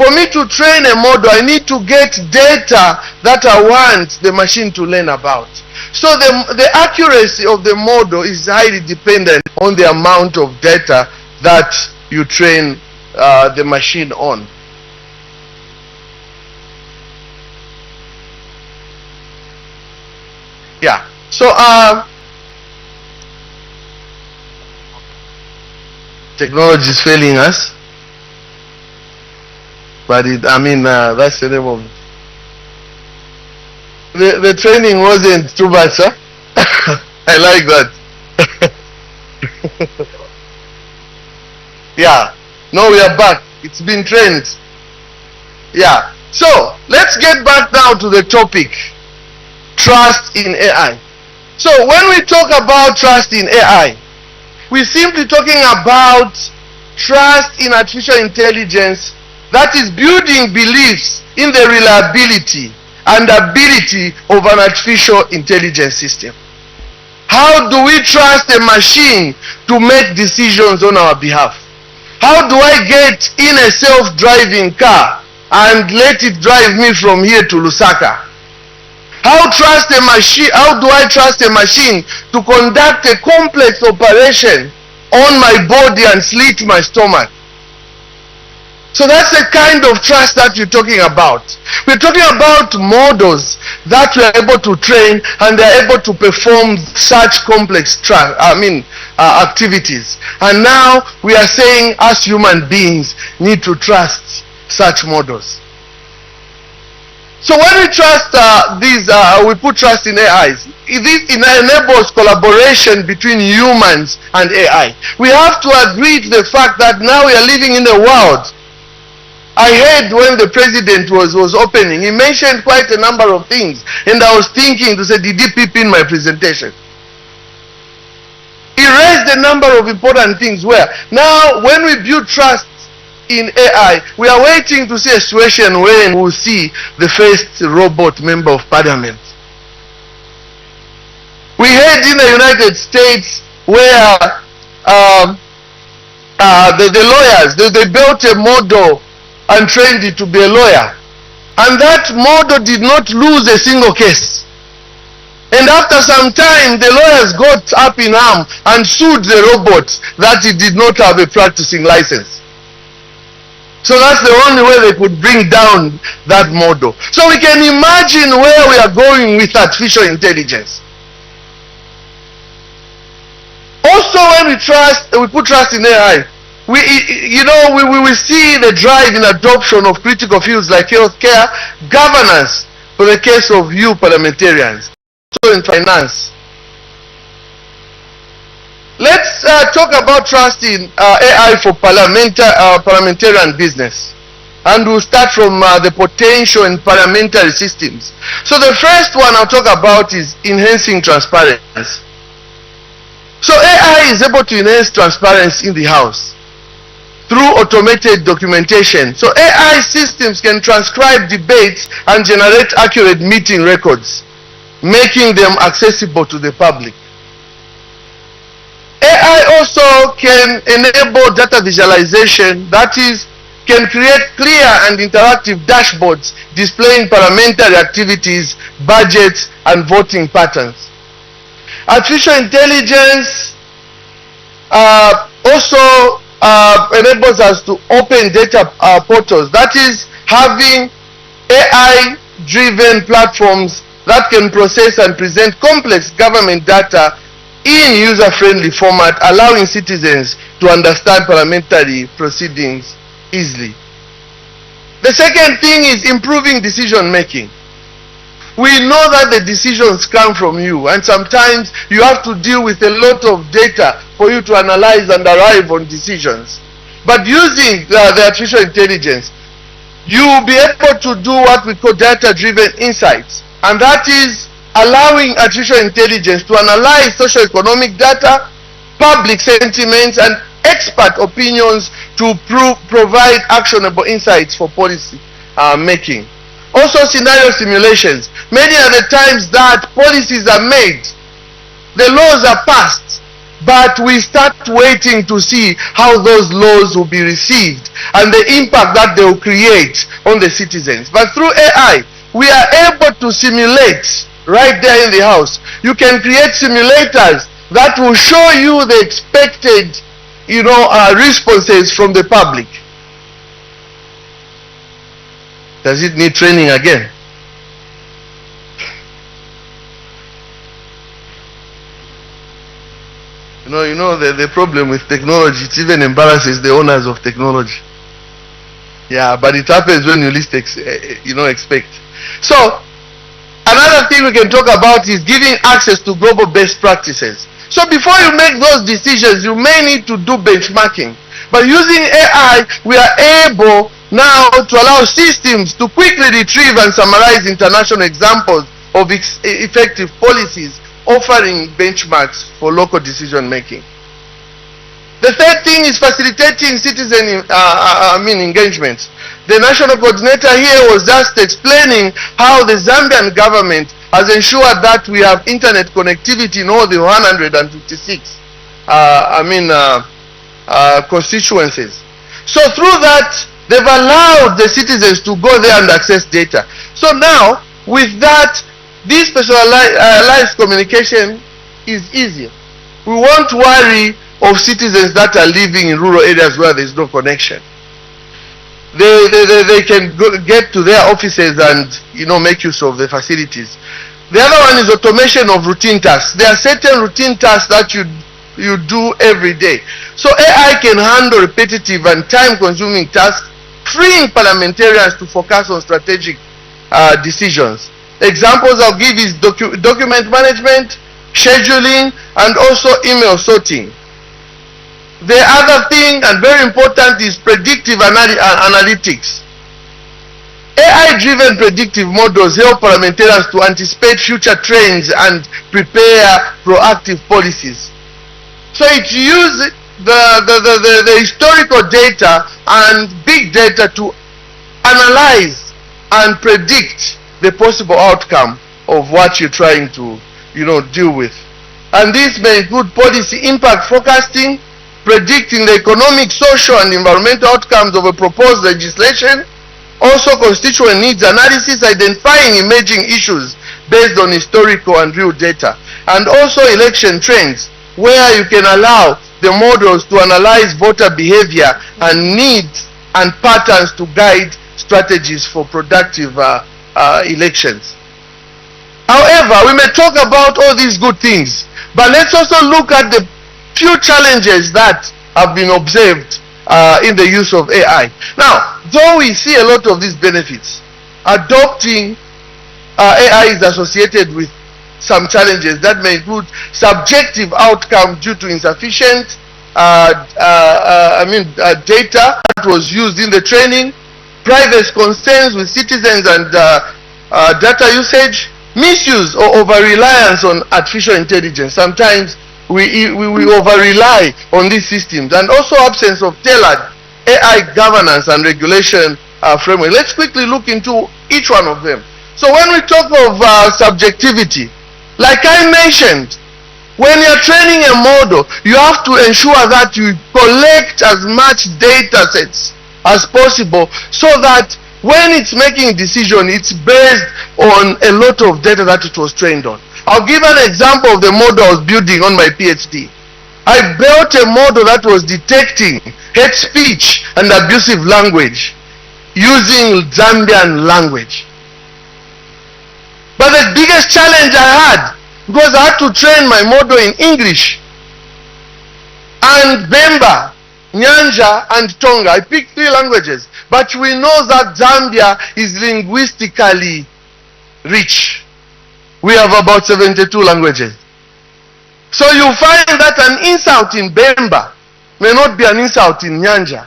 For me to train a model, I need to get data that I want the machine to learn about. So the accuracy of the model is highly dependent on the amount of data that you train the machine on. Yeah. So technology is failing us, but that's the name of it. The training wasn't too bad, sir. I like that. Yeah. No, we are back. It's been trained. Yeah. So let's get back now to the topic. Trust in AI. So when we talk about trust in AI, we're simply talking about trust in artificial intelligence that is building beliefs in the reliability and ability of an artificial intelligence system. How do we trust a machine to make decisions on our behalf? How do I get in a self-driving car and let it drive me from here to Lusaka? How do I trust a machine to conduct a complex operation on my body and slit my stomach? So that's the kind of trust that we're talking about. We're talking about models that we're able to train and they're able to perform such complex activities. And now we are saying us human beings need to trust such models. So when we trust we put trust in AIs, it enables collaboration between humans and AI. We have to agree to the fact that now we are living in a world. I heard when the president was opening, he mentioned quite a number of things, and I was thinking to say, did he peep in my presentation? He raised a number of important things where now when we build trust in AI, we are waiting to see a situation when we'll see the first robot member of parliament. We heard in the United States where the lawyers, they built a model and trained it to be a lawyer. And that model did not lose a single case. And after some time, the lawyers got up in arms and sued the robot that it did not have a practicing license. So that's the only way they could bring down that model. So we can imagine where we are going with artificial intelligence. Also, when we put trust in AI, we will see the drive in adoption of critical fields like healthcare, governance, for the case of you parliamentarians, so in finance. Let's talk about trust in AI for parliamentarian business. And we'll start from the potential in parliamentary systems. So the first one I'll talk about is enhancing transparency. So AI is able to enhance transparency in the House through automated documentation. So AI systems can transcribe debates and generate accurate meeting records, making them accessible to the public. AI also can enable data visualization, that is, can create clear and interactive dashboards displaying parliamentary activities, budgets, and voting patterns. Artificial intelligence also enables us to open data portals, that is, having AI-driven platforms that can process and present complex government data in user-friendly format, allowing citizens to understand parliamentary proceedings easily. The second thing is improving decision-making. We know that the decisions come from you, and sometimes you have to deal with a lot of data for you to analyze and arrive on decisions. But using the artificial intelligence, you will be able to do what we call data-driven insights, and that is allowing artificial intelligence to analyze socio-economic data, public sentiments, and expert opinions to provide actionable insights for policy making. Also, scenario simulations. Many are the times that policies are made, the laws are passed, but we start waiting to see how those laws will be received and the impact that they will create on the citizens. But through AI, we are able to simulate right there in the house. You can create simulators that will show you the expected, responses from the public. Does it need training again? The problem with technology, it even embarrasses the owners of technology. Yeah, but it happens when you least expect. So, another thing we can talk about is giving access to global best practices. So before you make those decisions, you may need to do benchmarking. But using AI, we are able now to allow systems to quickly retrieve and summarize international examples of effective policies, offering benchmarks for local decision making. The third thing is facilitating citizen engagement. The national coordinator here was just explaining how the Zambian government has ensured that we have internet connectivity in all the 156 constituencies. So through that, they've allowed the citizens to go there and access data. So now, with that, this specialized communication is easier. We won't worry of citizens that are living in rural areas where there is no connection. They can get to their offices and make use of the facilities. The other one is automation of routine tasks. There are certain routine tasks that you do every day. So AI can handle repetitive and time-consuming tasks, freeing parliamentarians to focus on strategic decisions. Examples I'll give is document management, scheduling, and also email sorting. The other thing, and very important, is predictive analytics. AI-driven predictive models help parliamentarians to anticipate future trends and prepare proactive policies. So it uses the historical data and big data to analyze and predict the possible outcome of what you're trying to deal with. And this may include policy impact forecasting, predicting the economic, social, and environmental outcomes of a proposed legislation, also constituent needs analysis, identifying emerging issues based on historical and real data, and also election trends, where you can allow the models to analyze voter behavior and needs and patterns to guide strategies for productive elections. However, we may talk about all these good things, but let's also look at the few challenges that have been observed in the use of AI. Now, though we see a lot of these benefits, adopting AI is associated with some challenges that may include subjective outcome due to insufficient data that was used in the training, privacy concerns with citizens and data usage, misuse or over-reliance on artificial intelligence. Sometimes we over-rely on these systems, and also absence of tailored AI governance and regulation framework. Let's quickly look into each one of them. So when we talk of subjectivity, like I mentioned, when you're training a model, you have to ensure that you collect as much data sets as possible, so that when it's making a decision, it's based on a lot of data that it was trained on. I'll give an example of the model I was building on my PhD. I built a model that was detecting hate speech and abusive language using Zambian language. But the biggest challenge I had, because I had to train my model in English and Bemba, Nyanja, and Tonga. I picked 3 languages, but we know that Zambia is linguistically rich. We have about 72 languages. So you find that an insult in Bemba may not be an insult in Nyanja.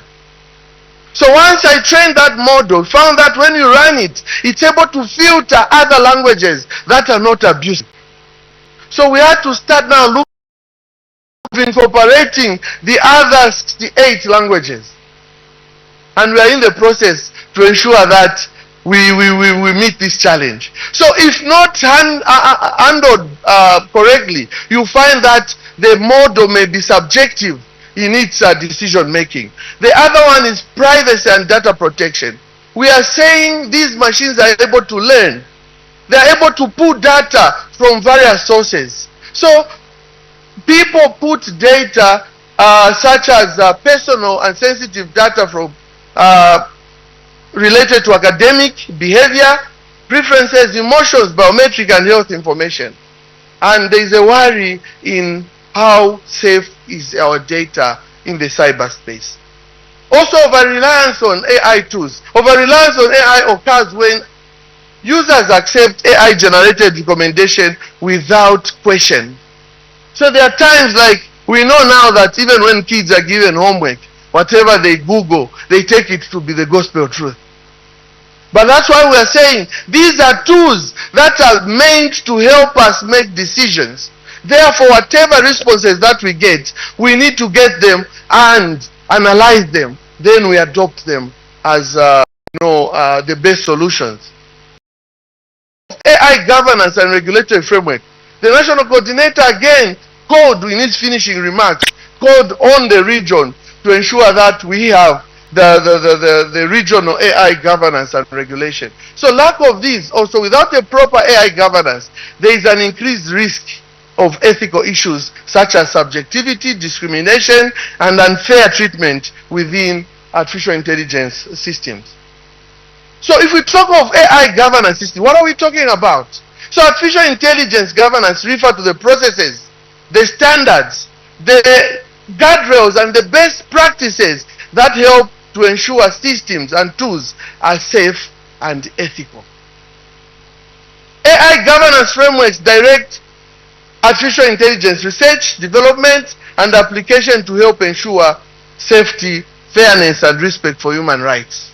So once I trained that model, found that when you run it, it's able to filter other languages that are not abusive. So we had to start now looking at incorporating the other 68 languages. And we are in the process to ensure that we meet this challenge. So if not handled correctly, you find that the model may be subjective in its decision making. The other one is privacy and data protection. We are saying these machines are able to learn. They are able to pull data from various sources. So people put data such as personal and sensitive data from related to academic, behavior, preferences, emotions, biometric and health information. And there is a worry in how safe is our data in the cyberspace. Also, over-reliance on AI tools. Over-reliance on AI occurs when users accept AI-generated recommendation without question. So there are times like we know now that even when kids are given homework, whatever they Google, they take it to be the gospel truth. But that's why we are saying these are tools that are meant to help us make decisions. Therefore, whatever responses that we get, we need to get them and analyze them. Then we adopt them as the best solutions. AI governance and regulatory framework. The national coordinator again called in its finishing remarks, called on the region to ensure that we have the regional AI governance and regulation. So lack of this, also without a proper AI governance, there is an increased risk of ethical issues such as subjectivity, discrimination, and unfair treatment within artificial intelligence systems. So if we talk of AI governance system, what are we talking about? So artificial intelligence governance refers to the processes, the standards, the guardrails, and the best practices that help to ensure systems and tools are safe and ethical. AI governance frameworks direct artificial intelligence research, development, and application to help ensure safety, fairness, and respect for human rights.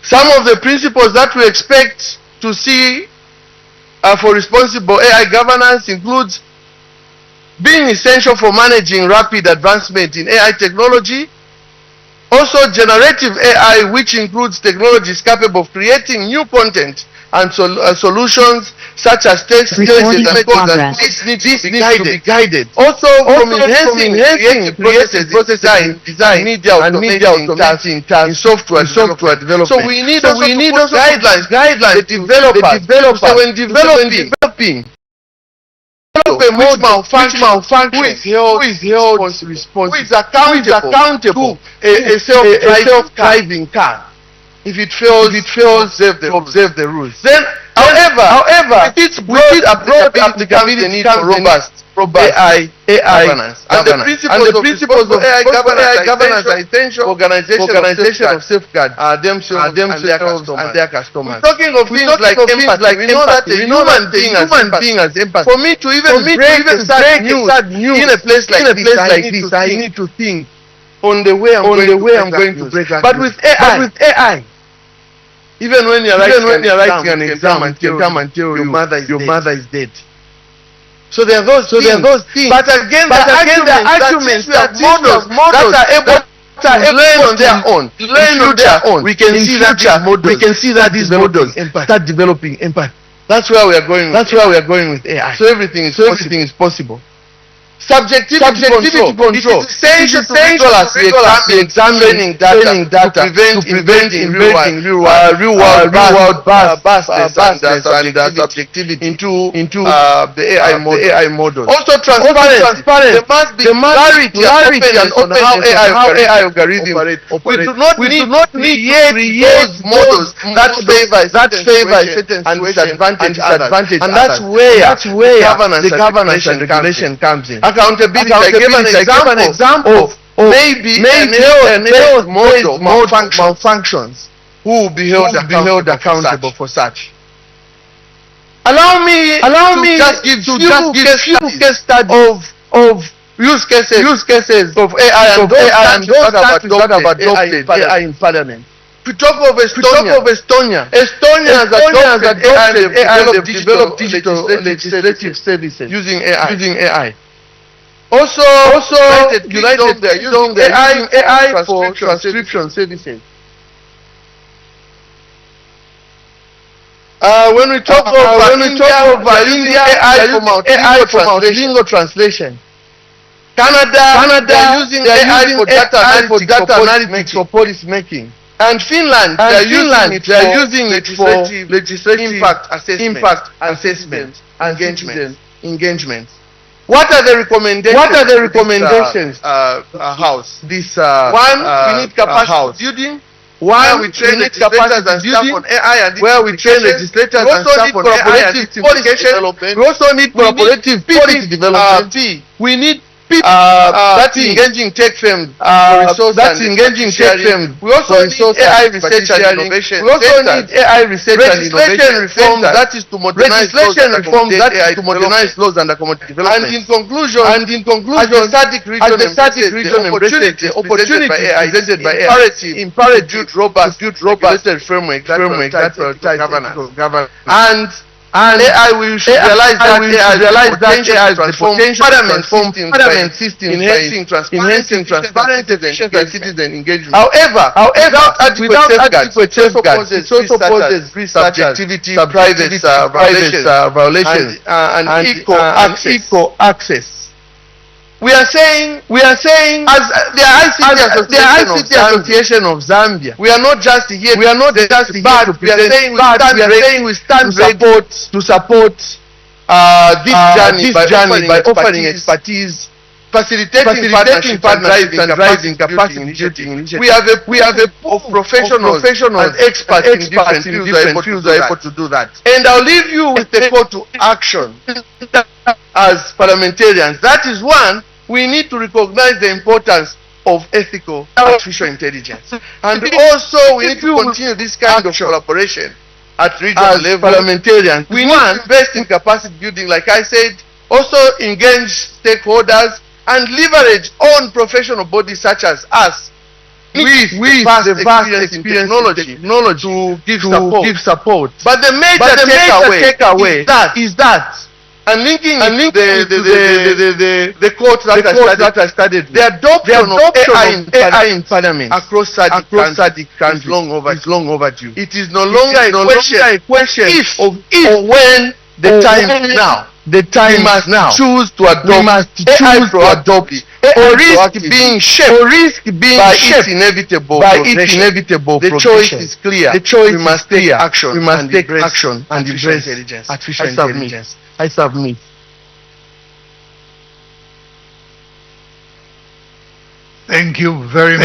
Some of the principles that we expect to see for responsible AI governance includes being essential for managing rapid advancement in AI technology. Also, generative AI, which includes technologies capable of creating new content and solutions such as text, voices, and codes. This needs to be guided. Also from enhancing creative process design, media automating tasks in software development. So we need also guidelines, the developers. So when developing a malfunction, who is held responsible, who is accountable to a self-driving car. If it fails, observe the rules. Then, however, with its broad applicability need for robust AI governance. And the principles of AI governance are essential. Organization of safeguard themselves and their customers. We're talking of things like empathy. We know that a human being has empathy. For me to even break sad news in a place like this, I need to think on the way I'm going to break that. But with AI, even when you're writing an exam and tell your mother is dead. So there are those things. But again, the arguments that models that are able to learn on their own. We can see that these models start developing empathy. That's where we are going. With AI. So everything is possible. Subjectivity control. It is essential to examining data to prevent in real world biasness and subjectivity into the AI model. Also transparency. There must be clarity and openness on how AI algorithms operate. We do not need to create models that favor certain and disadvantage others. And that's where the governance and regulation comes in. Accountability. I gave an example of maybe an health model malfunctions. Who will be held accountable for such? Allow me to just give few case studies of use cases of AI and those that have adopted AI in Parliament. We talk of Estonia. Estonia has adopted AI and developed digital legislative services using AI. Also United they are using AI for transcription services. When we talk of India AI for multilingual translation. Canada, they are using AI for data analytics for policy making. And Finland, they are using it for legislative impact assessment and engagement. What are the recommendations? House. One, we need capacity building. Where we train legislators and staff on AI and where we train legislators and staff on AI and policy development. We also need collaborative policy development. We need people that's engaging tech firms We also need AI research and innovation. We also need AI research and innovation reforms that is to modernize laws and accommodate development. And in conclusion, as the SADC region embraces the opportunity presented by AI, imperative to build robust framework that prioritize governance. And AI, we should realize that AI has the potential from parliament systems, enhancing transparency and citizen engagement. However, without adequate safeguards, it also poses risks such as subjectivity, privacy violations, and equal access. We are saying, as the ICT Association of Zambia, we are not just here. We are not just here. But we are saying we stand ready to support this journey by offering expertise, facilitating partnerships and driving capacity initiative. We have a pool of professionals and experts in different fields are able to do that. And I'll leave you with a call to action as parliamentarians. That is one. We need to recognize the importance of ethical artificial intelligence. And also, we need to continue this kind of collaboration at regional level. Parliamentarians, we need to invest in capacity building, like I said, also engage stakeholders and leverage on professional bodies such as us with the vast experience in technology to give support. But the major takeaway is that and linking the quote that I studied, the adoption of AI in Parliament across SADC countries is long overdue. It is no longer a question if or when the time is now. The time must now choose to adopt AI proactively or risk being shaped by its inevitable progression. The choice is clear. We must take action and embrace artificial intelligence. I submit. Thank you very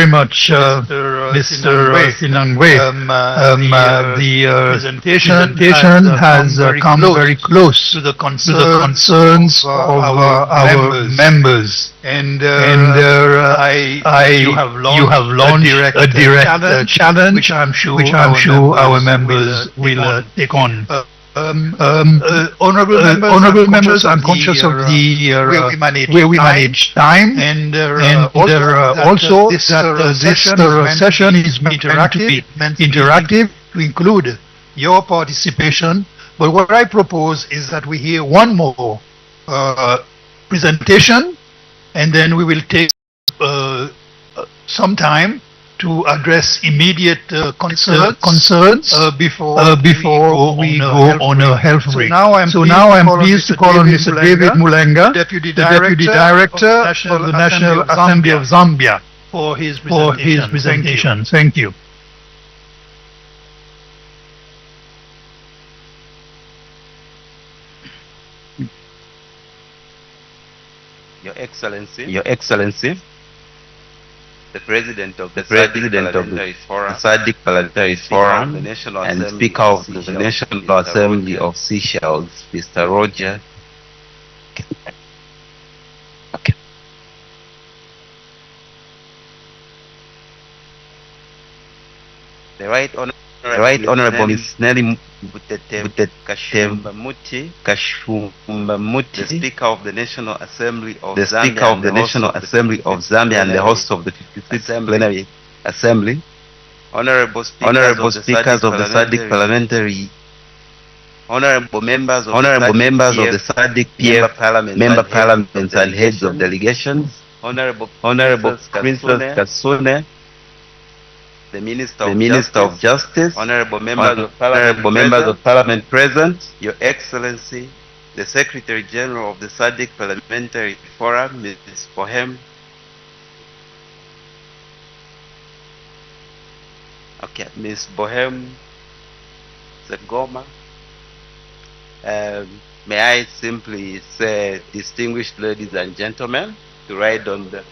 much, Mr. Sinangwe. The presentation has come very close to the concerns of our members. And you have launched a direct challenge, which I'm sure our members will take on. Honorable members, I'm conscious of the way we manage time, and also this session is meant to be interactive, to include your participation. But what I propose is that we hear one more presentation, and then we will take some time to address immediate concerns before we go on a health break. So now I'm pleased to call on Mr. David Mulenga, Deputy Director of the National Assembly of Zambia, for his presentation. Thank you. Your Excellency, the President of the SADC Parliamentary Forum and Speaker of the National Assembly of Seychelles, Mr. Roger. Okay. The Right Honorable Ms. Nelly Kashumbamuti, the Speaker of the National Assembly of Zambia and the host of the 55th Plenary Assembly, Honorable Speakers of the SADC Parliamentary, Honorable members of the SADC member parliaments and heads of delegations, Honorable Princess Kasune, the Minister of Justice, honorable members of Parliament present, Your Excellency, the Secretary General of the SADC Parliamentary Forum, Ms. Bohem. Okay, Ms. Bohem Zegoma. May I simply say, distinguished ladies and gentlemen, to ride on the...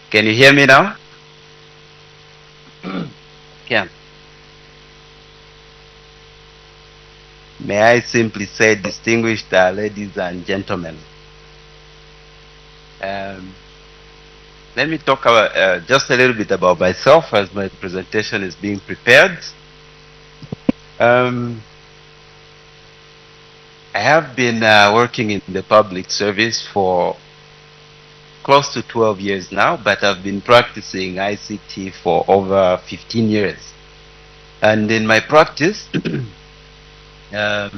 Can you hear me now? Yeah. May I simply say, distinguished ladies and gentlemen, let me talk about, just a little bit about myself as my presentation is being prepared. I have been working in the public service for close to 12 years now, but I've been practicing ICT for over 15 years. And in my practice, I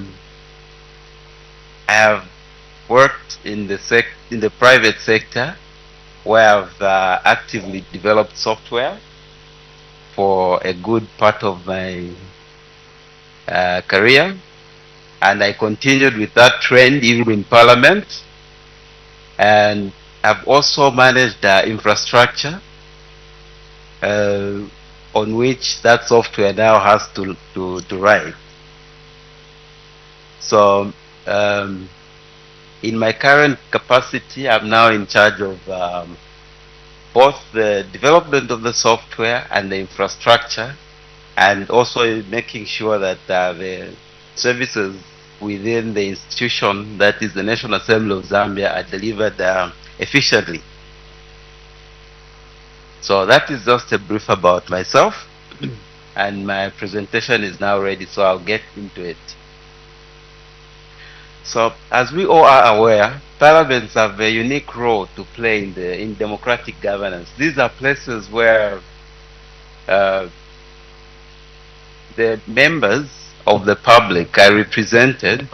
have worked in the private sector, where I've actively developed software for a good part of my career, and I continued with that trend even in Parliament. And I've also managed infrastructure on which that software now has to ride. So in my current capacity, I'm now in charge of both the development of the software and the infrastructure, and also making sure that the services within the institution, that is the National Assembly of Zambia, are delivered efficiently. So that is just a brief about myself, and my presentation is now ready, so I'll get into it. So, as we all are aware, parliaments have a unique role to play in democratic governance. These are places where the members of the public are represented.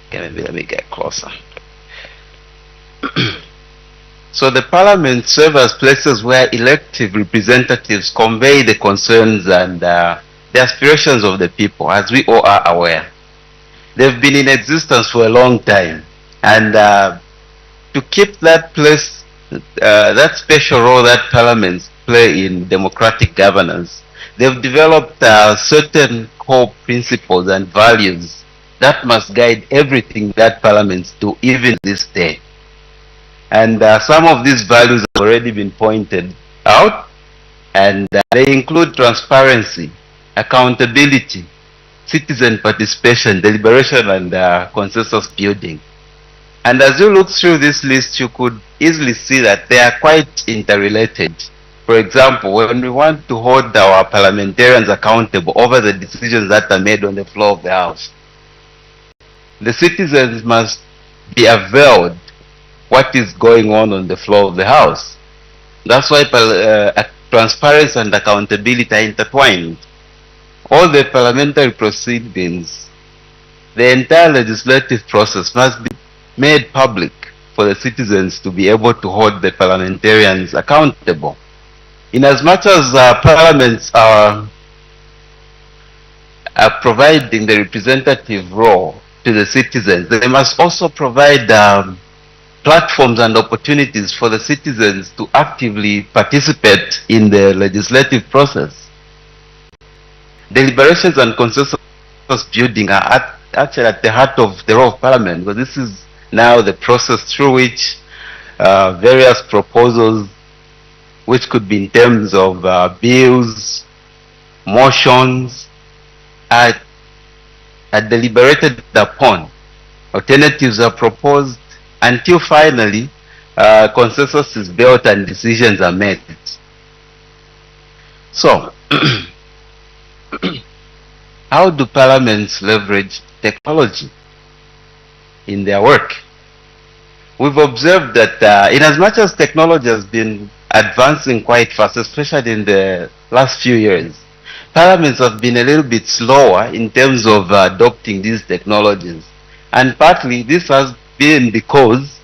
Okay, maybe let me get closer. So the parliament serve as places where elected representatives convey the concerns and the aspirations of the people, as we all are aware. They've been in existence for a long time, and to keep that place, that special role that parliaments play in democratic governance, they've developed certain core principles and values that must guide everything that parliaments do, even this day. And some of these values have already been pointed out, and they include transparency, accountability, citizen participation, deliberation, and consensus building. And as you look through this list, you could easily see that they are quite interrelated. For example, when we want to hold our parliamentarians accountable over the decisions that are made on the floor of the House, the citizens must be availed what is going on the floor of the House. That's why transparency and accountability are intertwined. All the parliamentary proceedings, the entire legislative process must be made public for the citizens to be able to hold the parliamentarians accountable. In as much as parliaments are providing the representative role to the citizens, they must also provide platforms and opportunities for the citizens to actively participate in the legislative process. Deliberations and consensus building are actually at the heart of the role of Parliament, because this is now the process through which various proposals, which could be in terms of bills, motions, are deliberated upon. Alternatives are proposed until finally consensus is built and decisions are made. So, how do parliaments leverage technology in their work? We've observed that in as much as technology has been advancing quite fast, especially in the last few years, parliaments have been a little bit slower in terms of adopting these technologies. And partly this has been because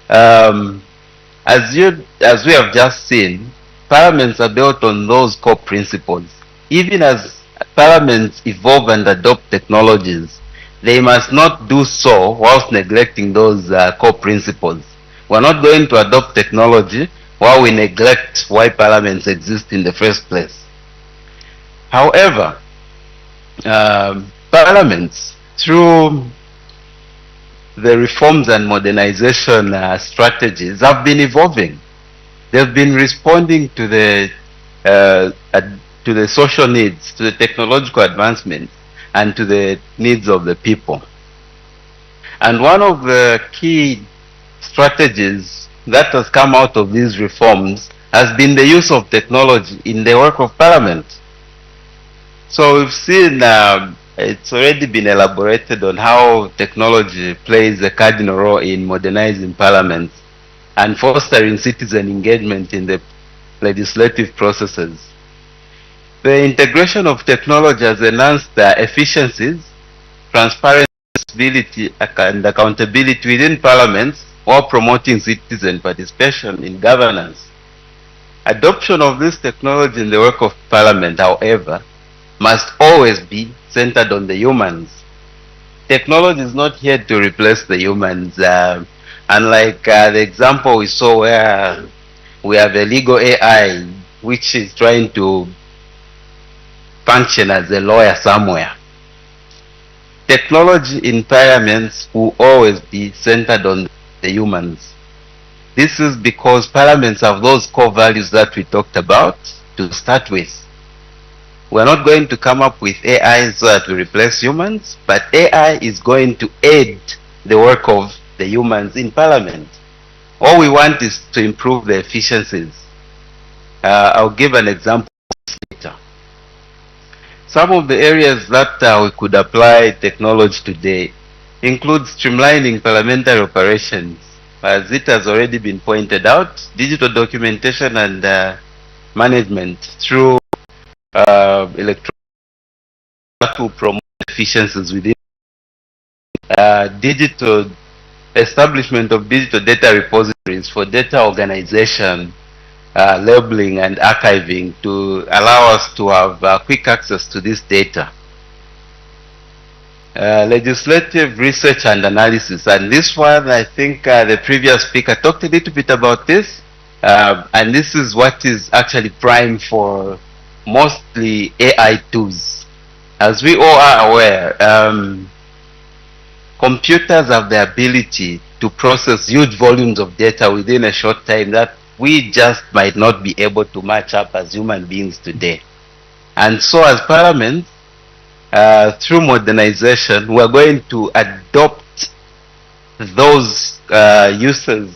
As we have just seen, parliaments are built on those core principles. Even as parliaments evolve and adopt technologies, they must not do so whilst neglecting those core principles. We're not going to adopt technology while we neglect why parliaments exist in the first place. However, parliaments, through the reforms and modernization strategies, have been evolving. They've been responding to the social needs, to the technological advancements, and to the needs of the people. And one of the key strategies that has come out of these reforms has been the use of technology in the work of Parliament. So we've seen it's already been elaborated on how technology plays a cardinal role in modernizing Parliament and fostering citizen engagement in the legislative processes. The integration of technology has enhanced efficiencies, transparency, and accountability within parliaments while promoting citizen participation in governance. Adoption of this technology in the work of parliament, however, must always be centered on the humans. Technology is not here to replace the humans. Unlike the example we saw where we have a legal AI which is trying to function as a lawyer somewhere. Technology in parliaments will always be centered on the humans. This is because parliaments have those core values that we talked about to start with. We're not going to come up with AI so that we replace humans, but AI is going to aid the work of the humans in parliament. All we want is to improve the efficiencies. I'll give an example later. Some of the areas that we could apply technology today include streamlining parliamentary operations. As it has already been pointed out, digital documentation and management through electronic that will promote efficiencies within digital establishment of digital data repositories for data organization, labeling and archiving to allow us to have quick access to this data. Legislative research and analysis, and this one I think the previous speaker talked a little bit about this, and this is what is actually prime for mostly AI tools. As we all are aware, computers have the ability to process huge volumes of data within a short time that we just might not be able to match up as human beings today. And so as parliament, through modernization, we're going to adopt those uses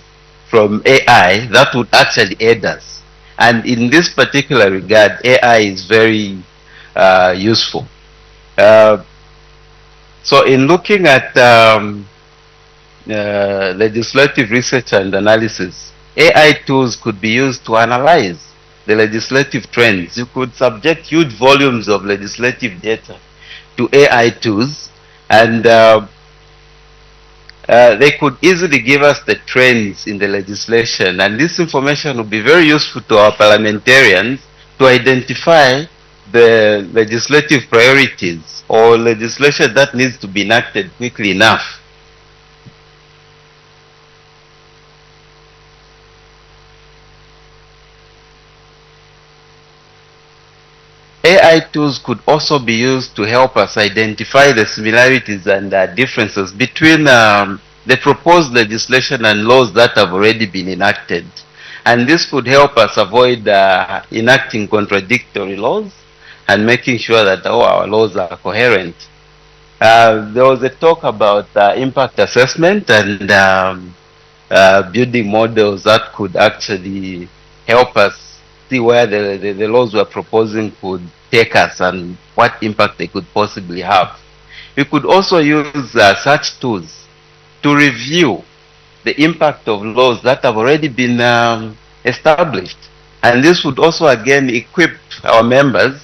from AI that would actually aid us. And in this particular regard, AI is very useful. So in looking at legislative research and analysis, AI tools could be used to analyze the legislative trends. You could subject huge volumes of legislative data to AI tools, and they could easily give us the trends in the legislation, and this information would be very useful to our parliamentarians to identify the legislative priorities or legislation that needs to be enacted quickly enough. AI tools could also be used to help us identify the similarities and differences between the proposed legislation and laws that have already been enacted. And this could help us avoid enacting contradictory laws and making sure that all our laws are coherent. There was a talk about impact assessment and building models that could actually help us see where the laws we're proposing could take us and what impact they could possibly have. We could also use such tools to review the impact of laws that have already been established. And this would also again equip our members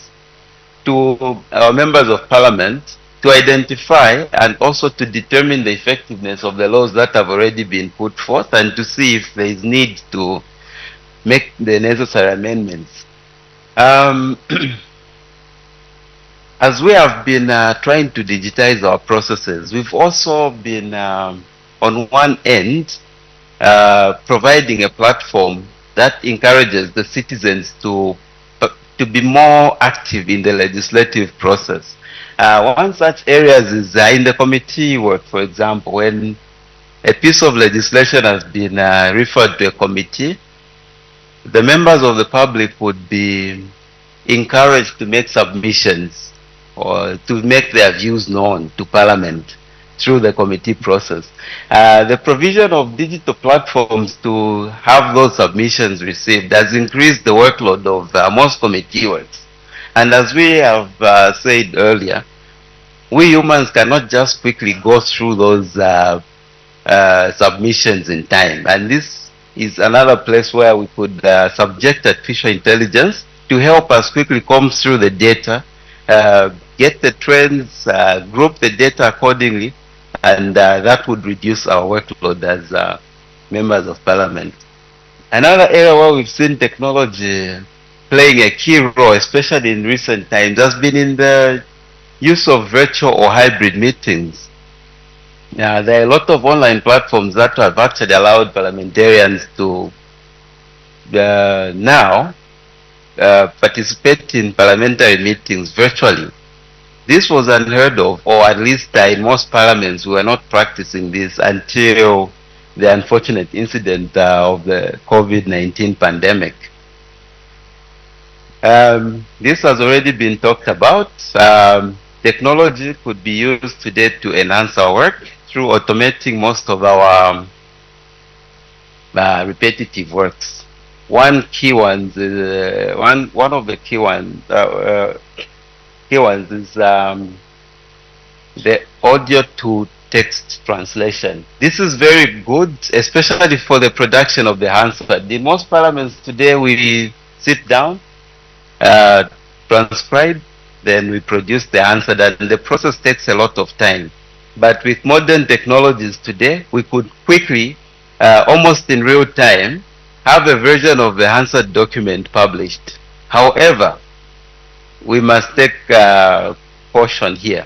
of parliament to identify and also to determine the effectiveness of the laws that have already been put forth and to see if there is need to make the necessary amendments. As we have been trying to digitize our processes, we've also been, on one end, providing a platform that encourages the citizens to be more active in the legislative process. One such areas is in the committee work, for example, when a piece of legislation has been referred to a committee, the members of the public would be encouraged to make submissions or to make their views known to Parliament through the committee process. The provision of digital platforms to have those submissions received has increased the workload of most committee works. And as we have said earlier, we humans cannot just quickly go through those submissions in time. And this is another place where we could subject artificial intelligence to help us quickly comb through the data, get the trends, group the data accordingly, and that would reduce our workload as members of Parliament. Another area where we've seen technology playing a key role, especially in recent times, has been in the use of virtual or hybrid meetings. There are a lot of online platforms that have actually allowed parliamentarians to now participate in parliamentary meetings virtually. This was unheard of, or at least in most parliaments we were not practicing this until the unfortunate incident of the COVID-19 pandemic. This has already been talked about. Technology could be used today to enhance our work through automating most of our repetitive works. One of the key ones is the audio to text translation. This is very good, especially for the production of the Hansard. In most parliaments today, we sit down, transcribe, then we produce the answer, and the process takes a lot of time. But with modern technologies today, we could quickly, almost in real time, have a version of the answered document published. However, we must take caution here.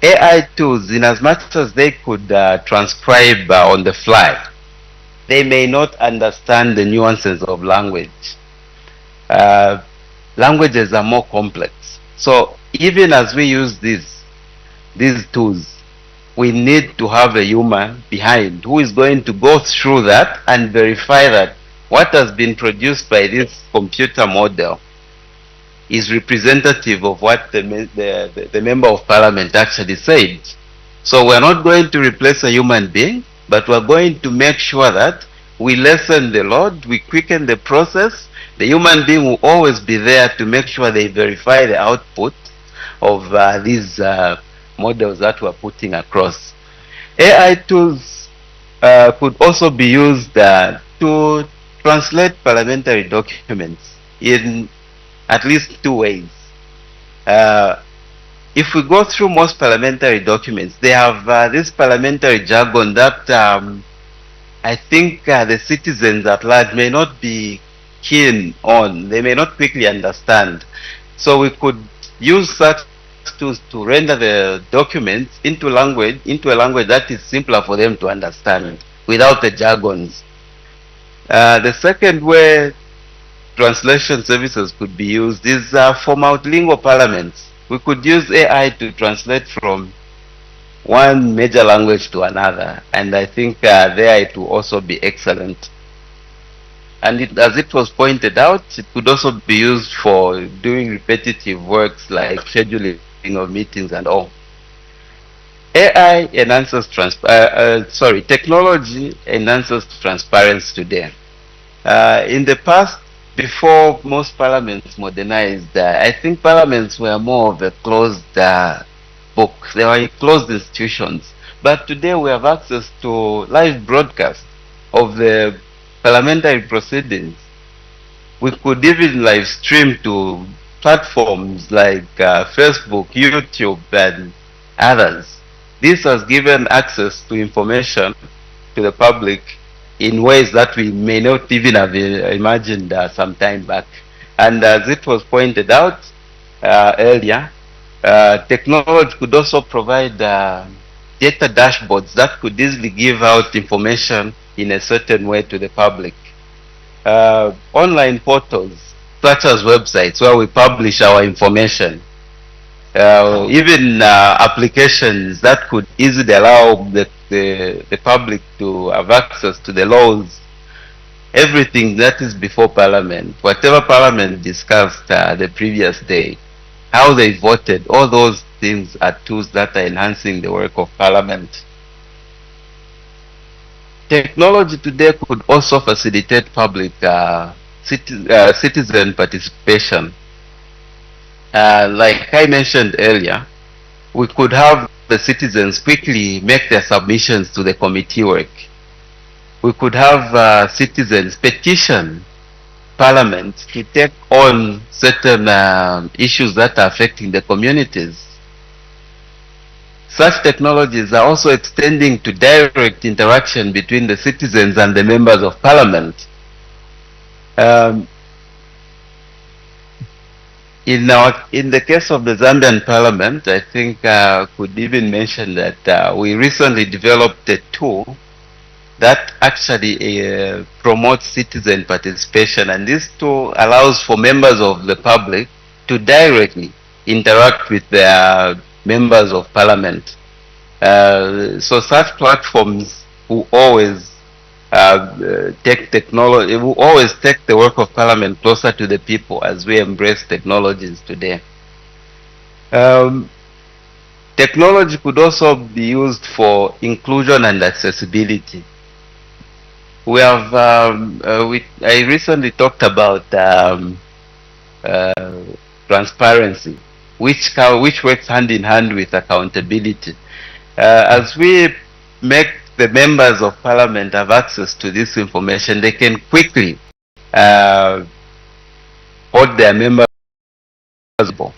AI tools, in as much as they could transcribe on the fly, they may not understand the nuances of language. Languages are more complex. So even as we use these tools, we need to have a human behind who is going to go through that and verify that what has been produced by this computer model is representative of what the member of parliament actually said. So we're not going to replace a human being, but we're going to make sure that we lessen the load, we quicken the process. The human being will always be there to make sure they verify the output of these models that we're putting across. AI tools could also be used to translate parliamentary documents in at least two ways. If we go through most parliamentary documents, they have this parliamentary jargon that I think the citizens at large may not be keen on, they may not quickly understand. So we could use such tools to render the documents into a language that is simpler for them to understand without the jargons. The second way translation services could be used is for multilingual parliaments. We could use AI to translate from one major language to another, and I think there it will also be excellent. And as it was pointed out, it could also be used for doing repetitive works like scheduling of meetings and all. AI enhances technology enhances transparency today. In the past, before most parliaments modernized, I think parliaments were more of a closed book. They were closed institutions. But today we have access to live broadcast of the parliamentary proceedings. We could even live stream to platforms like Facebook, YouTube, and others. This has given access to information to the public in ways that we may not even have imagined some time back. And as it was pointed out earlier, technology could also provide data dashboards that could easily give out information in a certain way to the public. Online portals such as websites where we publish our information, even applications that could easily allow the public to have access to the laws, everything that is before Parliament, whatever Parliament discussed the previous day, how they voted, all those things are tools that are enhancing the work of Parliament. Technology today could also facilitate public citizen participation. Like I mentioned earlier, we could have the citizens quickly make their submissions to the committee work. We could have citizens petition Parliament to take on certain issues that are affecting the communities. Such technologies are also extending to direct interaction between the citizens and the members of Parliament. In the case of the Zambian Parliament, I think could even mention that we recently developed a tool that actually promotes citizen participation, and this tool allows for members of the public to directly interact with their members of Parliament. So such platforms will always take technology, will always take the work of Parliament closer to the people as we embrace technologies today. Technology could also be used for inclusion and accessibility. We have, I recently talked about transparency, which works hand in hand with accountability. As we make the members of Parliament have access to this information, they can quickly hold their members accountable.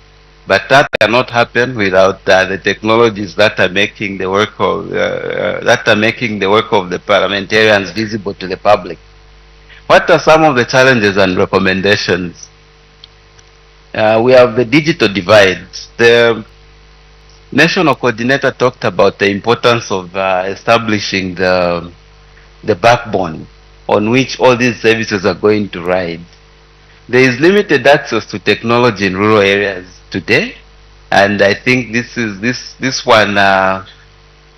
But that cannot happen without the technologies that are making the work of the parliamentarians visible to the public. What are some of the challenges and recommendations? We have the digital divide. The national coordinator talked about the importance of establishing the backbone on which all these services are going to ride. There is limited access to technology in rural areas today, and I think this one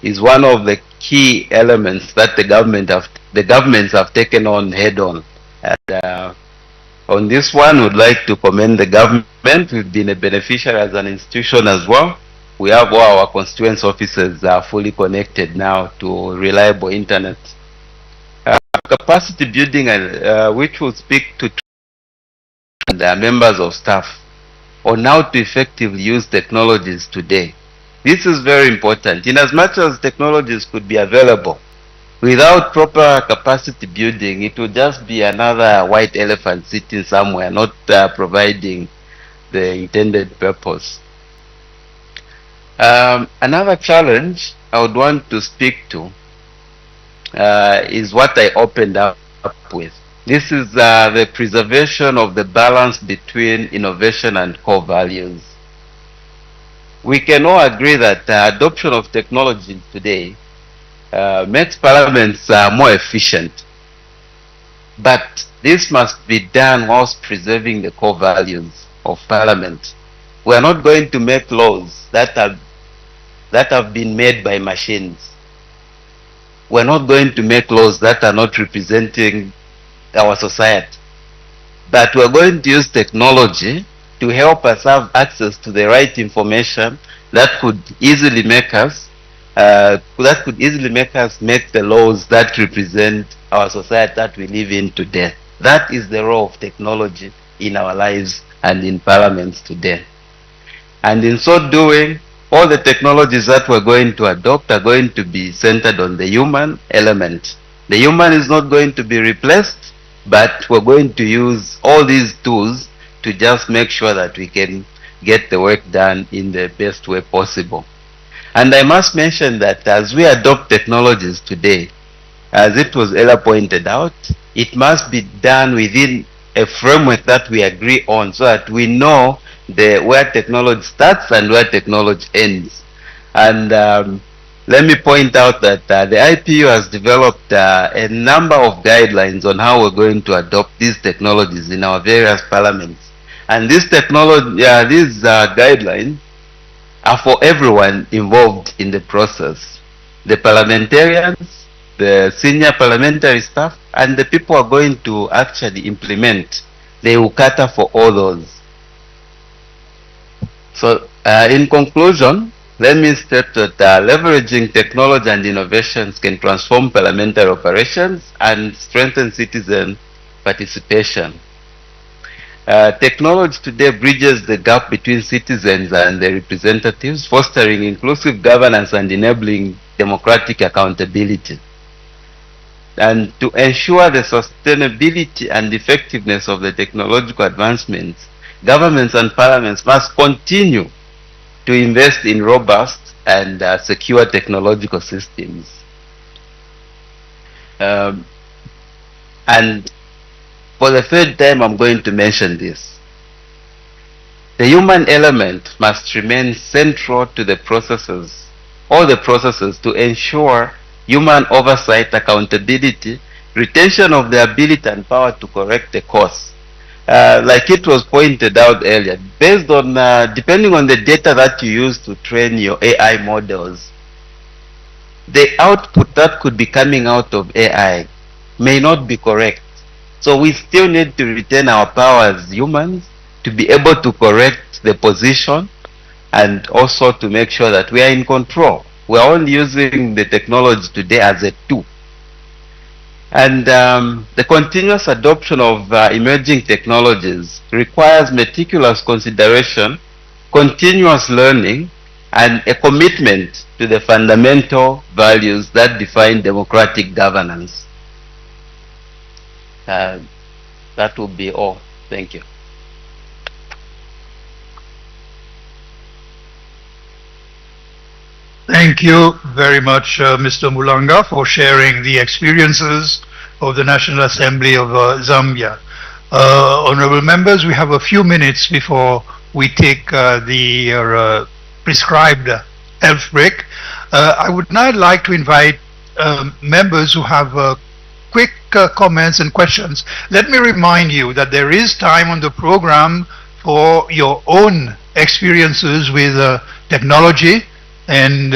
is one of the key elements that the governments have taken on head on. And on this one, would like to commend the government. We've been a beneficiary as an institution as well. We have all our constituency offices fully connected now to reliable internet. Capacity building, which will speak to the members of staff on how to effectively use technologies today. This is very important. In as much as technologies could be available, without proper capacity building, it will just be another white elephant sitting somewhere, not providing the intended purpose. Another challenge I would want to speak to is what I opened up with. This is the preservation of the balance between innovation and core values. We can all agree that the adoption of technology today makes parliaments more efficient. But this must be done whilst preserving the core values of Parliament. We are not going to make laws that have been made by machines. We are not going to make laws that are not representing our society. But we are going to use technology to help us have access to the right information that could easily make us make the laws that represent our society that we live in today. That is the role of technology in our lives and in parliaments today. And in so doing, all the technologies that we're going to adopt are going to be centered on the human element. The human is not going to be replaced, but we're going to use all these tools to just make sure that we can get the work done in the best way possible. And I must mention that as we adopt technologies today, as it was earlier pointed out, it must be done within a framework that we agree on so that we know where technology starts and where technology ends. And let me point out that the IPU has developed a number of guidelines on how we're going to adopt these technologies in our various parliaments. And these guidelines are for everyone involved in the process. The parliamentarians, the senior parliamentary staff, and the people who are going to actually implement. They will cater for all those. So in conclusion, let me state that leveraging technology and innovations can transform parliamentary operations and strengthen citizen participation. Technology today bridges the gap between citizens and their representatives, fostering inclusive governance and enabling democratic accountability. And to ensure the sustainability and effectiveness of the technological advancements, governments and parliaments must continue to invest in robust and secure technological systems. And for the third time, I'm going to mention this. The human element must remain central to the processes, all the processes, to ensure human oversight, accountability, retention of the ability and power to correct the course. Like it was pointed out earlier, based on, depending on the data that you use to train your AI models, the output that could be coming out of AI may not be correct. So we still need to retain our power as humans to be able to correct the position and also to make sure that we are in control. We are only using the technology today as a tool. And the continuous adoption of emerging technologies requires meticulous consideration, continuous learning, and a commitment to the fundamental values that define democratic governance. That will be all. Thank you. Thank you very much, Mr. Mulanga, for sharing the experiences of the National Assembly of Zambia. Honorable members, we have a few minutes before we take the prescribed health break. I would now like to invite members who have quick comments and questions. Let me remind you that there is time on the program for your own experiences with technology and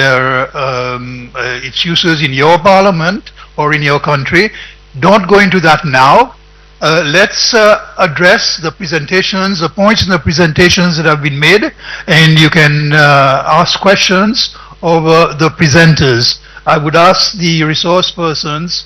its uses in your parliament or in your country. Don't go into that now. Let's address the presentations, the points in the presentations that have been made, and you can ask questions of the presenters. I would ask the resource persons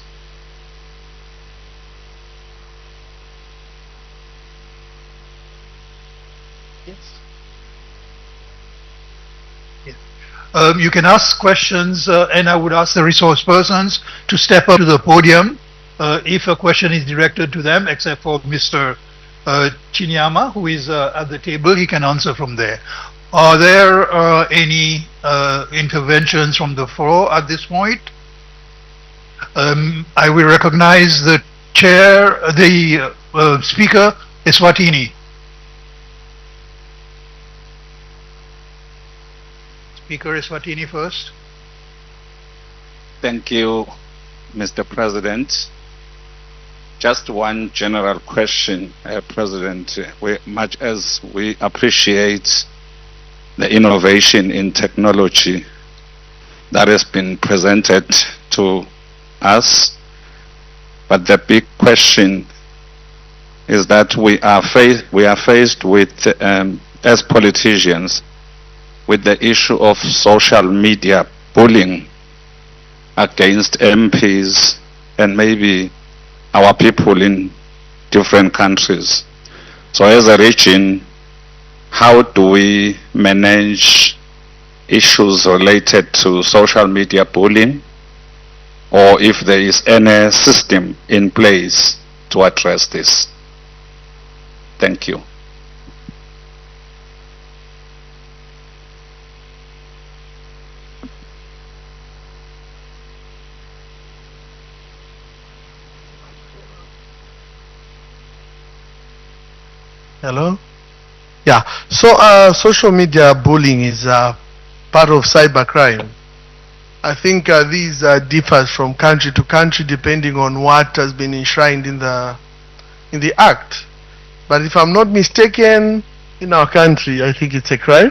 you can ask questions, and I would ask the resource persons to step up to the podium if a question is directed to them, except for Mr. Chinyama, who is at the table. He can answer from there. Are there any interventions from the floor at this point? I will recognize the chair, the speaker, Eswatini. Speaker Eswatini first. Thank you, Mr. President. Just one general question, President. Much as we appreciate the innovation in technology that has been presented to us, but the big question is that we are faced with, as politicians, with the issue of social media bullying against MPs and maybe our people in different countries. So as a region, how do we manage issues related to social media bullying, or if there is any system in place to address this? Thank you. Hello? Yeah. So social media bullying is part of cybercrime. I think these differs from country to country depending on what has been enshrined in the act. But if I'm not mistaken, in our country, I think it's a crime,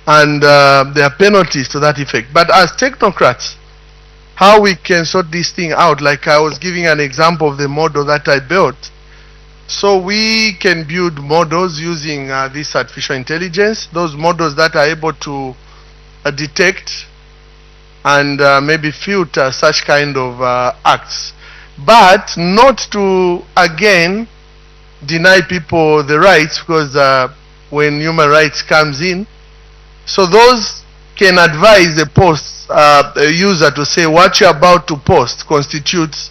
and there are penalties to that effect. But as technocrats, how we can sort this thing out, like I was giving an example of the model that I built. So we can build models using this artificial intelligence, those models that are able to detect and maybe filter such kind of acts, but not to again deny people the rights, because when human rights comes in, so those can advise the post a user to say what you're about to post constitutes,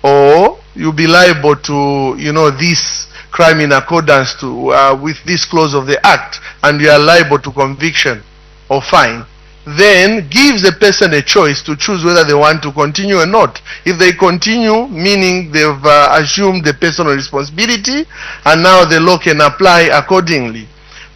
or you'll be liable to, you know, this crime in accordance to with this clause of the act, and you are liable to conviction or fine. Then gives the person a choice to choose whether they want to continue or not. If they continue, meaning they've assumed the personal responsibility, and now the law can apply accordingly.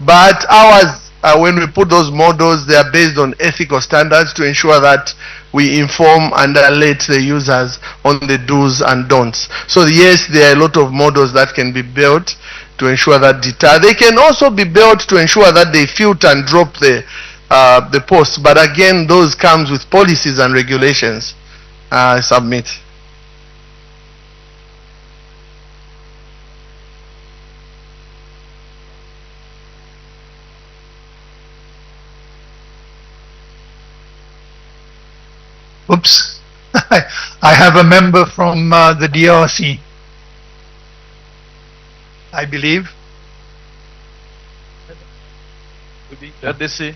But ours, when we put those models, they are based on ethical standards to ensure that we inform and alert the users on the do's and don'ts. So yes, there are a lot of models that can be built to ensure that deter. They can also be built to ensure that they filter and drop the posts. But again, those comes with policies and regulations. Submit. Oops. I have a member from the DRC, I believe. RDC.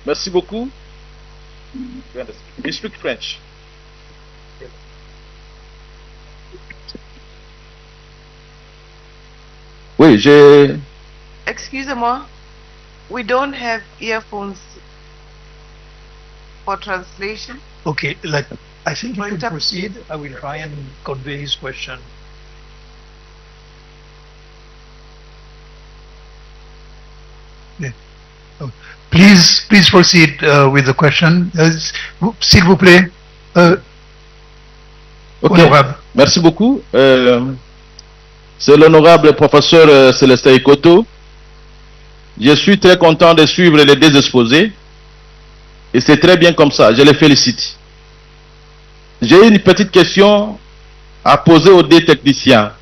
Merci beaucoup. We speak French. Oui, j'ai... Excusez-moi, we don't have earphones for translation. Okay, I think we can proceed. I will try and convey his question. Yeah. Oh, please proceed with the question. S'il vous plaît, honorable. Merci beaucoup. C'est l'honorable professeur Célestin Ikoto. Je suis très content de suivre les deux exposés. Et c'est très bien comme ça, je les félicite. J'ai une petite question à poser aux deux techniciens.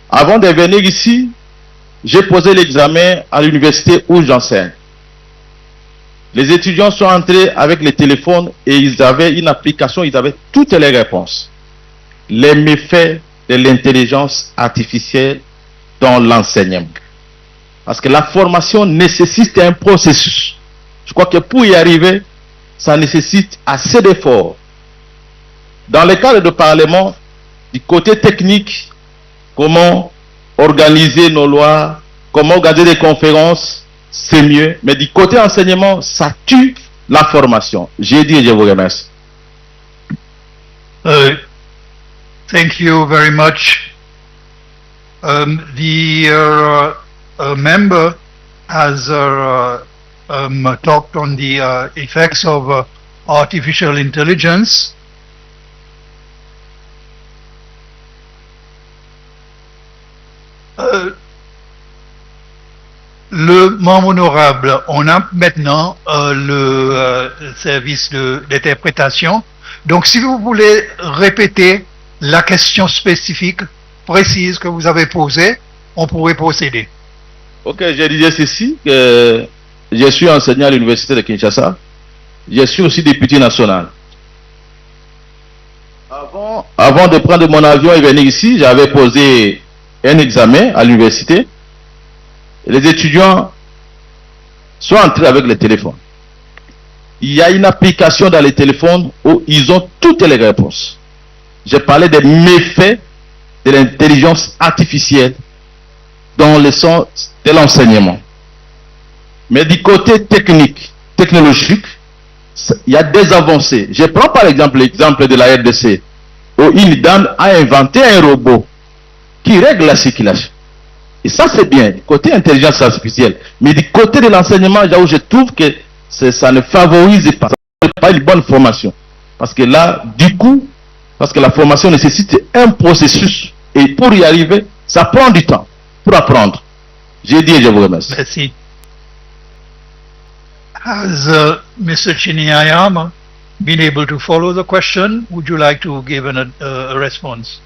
Avant de venir ici, j'ai posé l'examen à l'université où j'enseigne. Les étudiants sont entrés avec les téléphones et ils avaient une application, ils avaient toutes les réponses. Les méfaits de l'intelligence artificielle dans l'enseignement. Parce que la formation nécessite un processus. Je crois que pour y arriver, ça nécessite assez d'efforts. Dans le cadre de parlement, du côté technique, comment organiser nos lois, comment organiser des conférences, c'est mieux. Mais du côté enseignement, ça tue la formation. J'ai dit et je vous remercie. Thank you very much. The member has talked on the effects of artificial intelligence. Le membre honorable, on a maintenant le service d'interprétation. Donc si vous voulez répéter la question spécifique, précise que vous avez posée, on pourrait procéder. Ok, je disais ceci, que je suis enseignant à l'université de Kinshasa. Je suis aussi député national. Avant de prendre mon avion et venir ici, j'avais posé un examen à l'université. Les étudiants sont entrés avec le téléphone. Il y a une application dans les téléphones où ils ont toutes les réponses. J'ai parlé des méfaits de l'intelligence artificielle dans le sens de l'enseignement. Mais du côté technique, technologique, il y a des avancées. Je prends par exemple l'exemple de la RDC, où une dame a inventé un robot qui règle la circulation. Et ça, c'est bien, du côté intelligence artificielle. Mais du côté de l'enseignement, là où je trouve que ça ne favorise pas une bonne formation. Parce que là, du coup, parce que la formation nécessite un processus. Et pour y arriver, ça prend du temps pour apprendre. J'ai dit et je vous remercie. Merci. Has Mr. Chinyayama been able to follow the question? Would you like to give a response?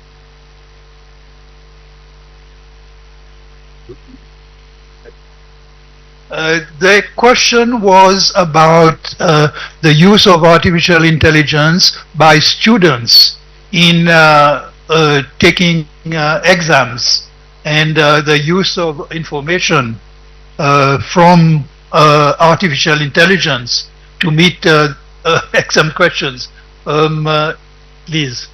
The question was about the use of artificial intelligence by students in taking exams and the use of information from artificial intelligence to meet exam questions. Please.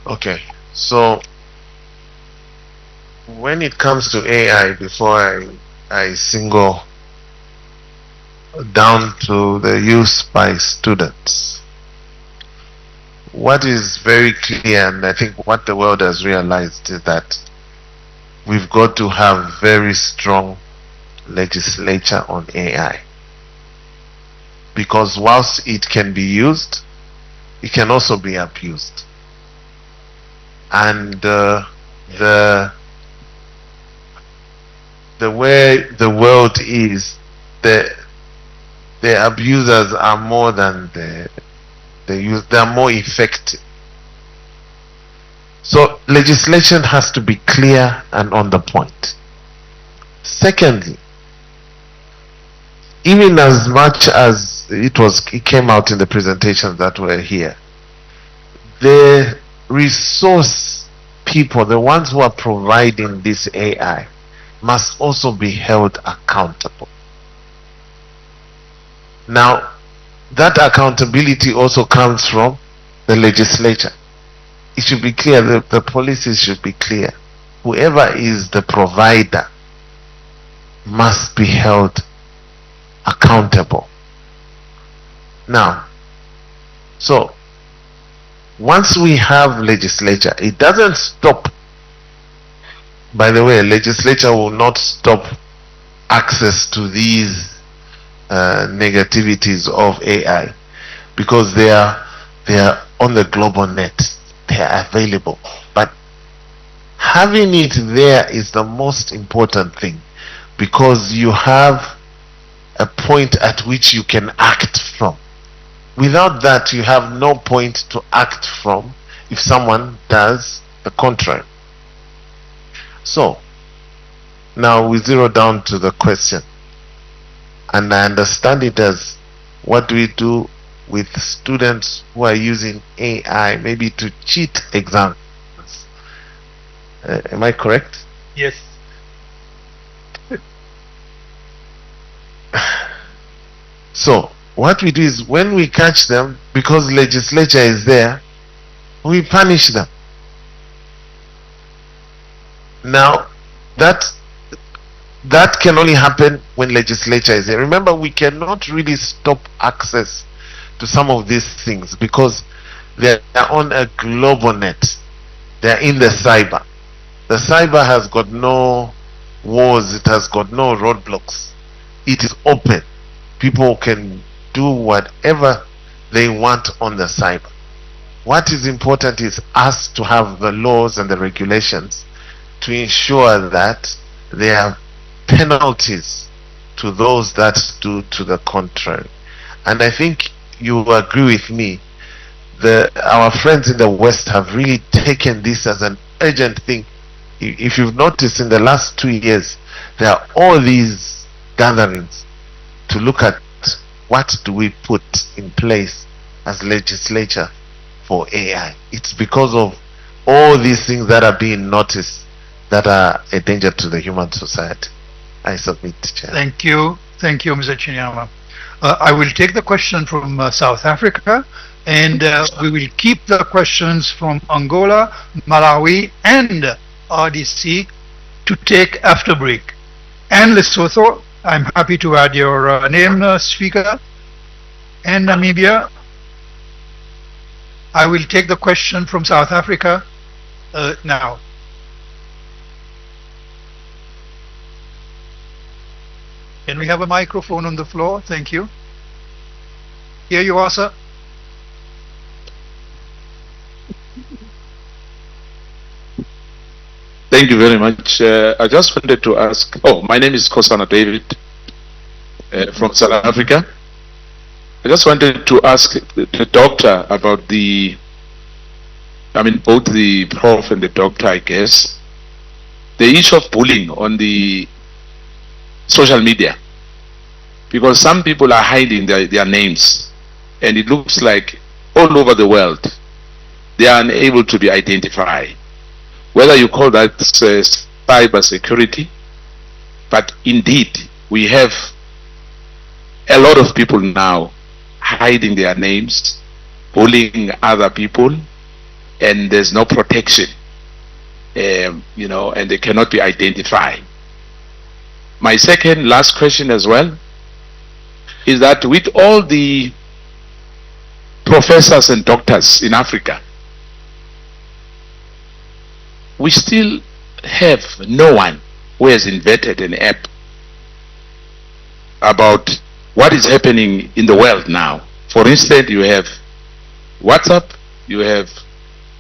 Okay, so when it comes to AI, before I single down to the use by students, what is very clear, and I think what the world has realized, is that we've got to have very strong legislature on AI, because whilst it can be used, it can also be abused, and the way the world is, the abusers are more than they are more effective. So legislation has to be clear and on the point. Secondly, even as much as it came out in the presentations that were here, the resource people, the ones who are providing this AI, must also be held accountable. Now, that accountability also comes from the legislature. It should be clear, the policies should be clear. Whoever is the provider must be held accountable. Now, so once we have legislature, it doesn't stop. By the way, legislature will not stop access to these negativities of AI, because they are on the global net. They are available. But having it there is the most important thing, because you have a point at which you can act from. Without that, you have no point to act from if someone does the contrary. So, now we zero down to the question, and I understand it as, what do we do with students who are using AI maybe to cheat exams? Am I correct? Yes. So what we do is, when we catch them, because legislature is there, we punish them. Now that can only happen when legislature is there. Remember, we cannot really stop access to some of these things, because they are on a global net. They are in the cyber. The cyber has got no walls, it has got no roadblocks. It is open. People can do whatever they want on the cyber. What is important is us to have the laws and the regulations to ensure that there are penalties to those that do to the contrary. And I think you will agree with me, our friends in the West have really taken this as an urgent thing. If you've noticed, in the last 2 years, there are all these gatherings to look at what do we put in place as legislature for AI. It's because of all these things that are being noticed that are a danger to the human society. I submit, Chair. Thank you. Thank you, Mr. Chinyama. I will take the question from South Africa, and we will keep the questions from Angola, Malawi, and RDC to take after break. And Lesotho, I'm happy to add your name, speaker. And Namibia, I will take the question from South Africa. now. Can we have a microphone on the floor? Thank you. Here you are, sir. Thank you very much. I just wanted to ask, my name is Kosana David from South Africa. I just wanted to ask the doctor about both the prof and the doctor, I guess, the issue of bullying on the social media, because some people are hiding their names, and it looks like all over the world they are unable to be identified. Whether you call that cyber security, but indeed we have a lot of people now hiding their names, bullying other people, and there's no protection, and they cannot be identified. My second last question as well is that with all the professors and doctors in Africa, we still have no one who has invented an app about what is happening in the world now. For instance, you have WhatsApp, you have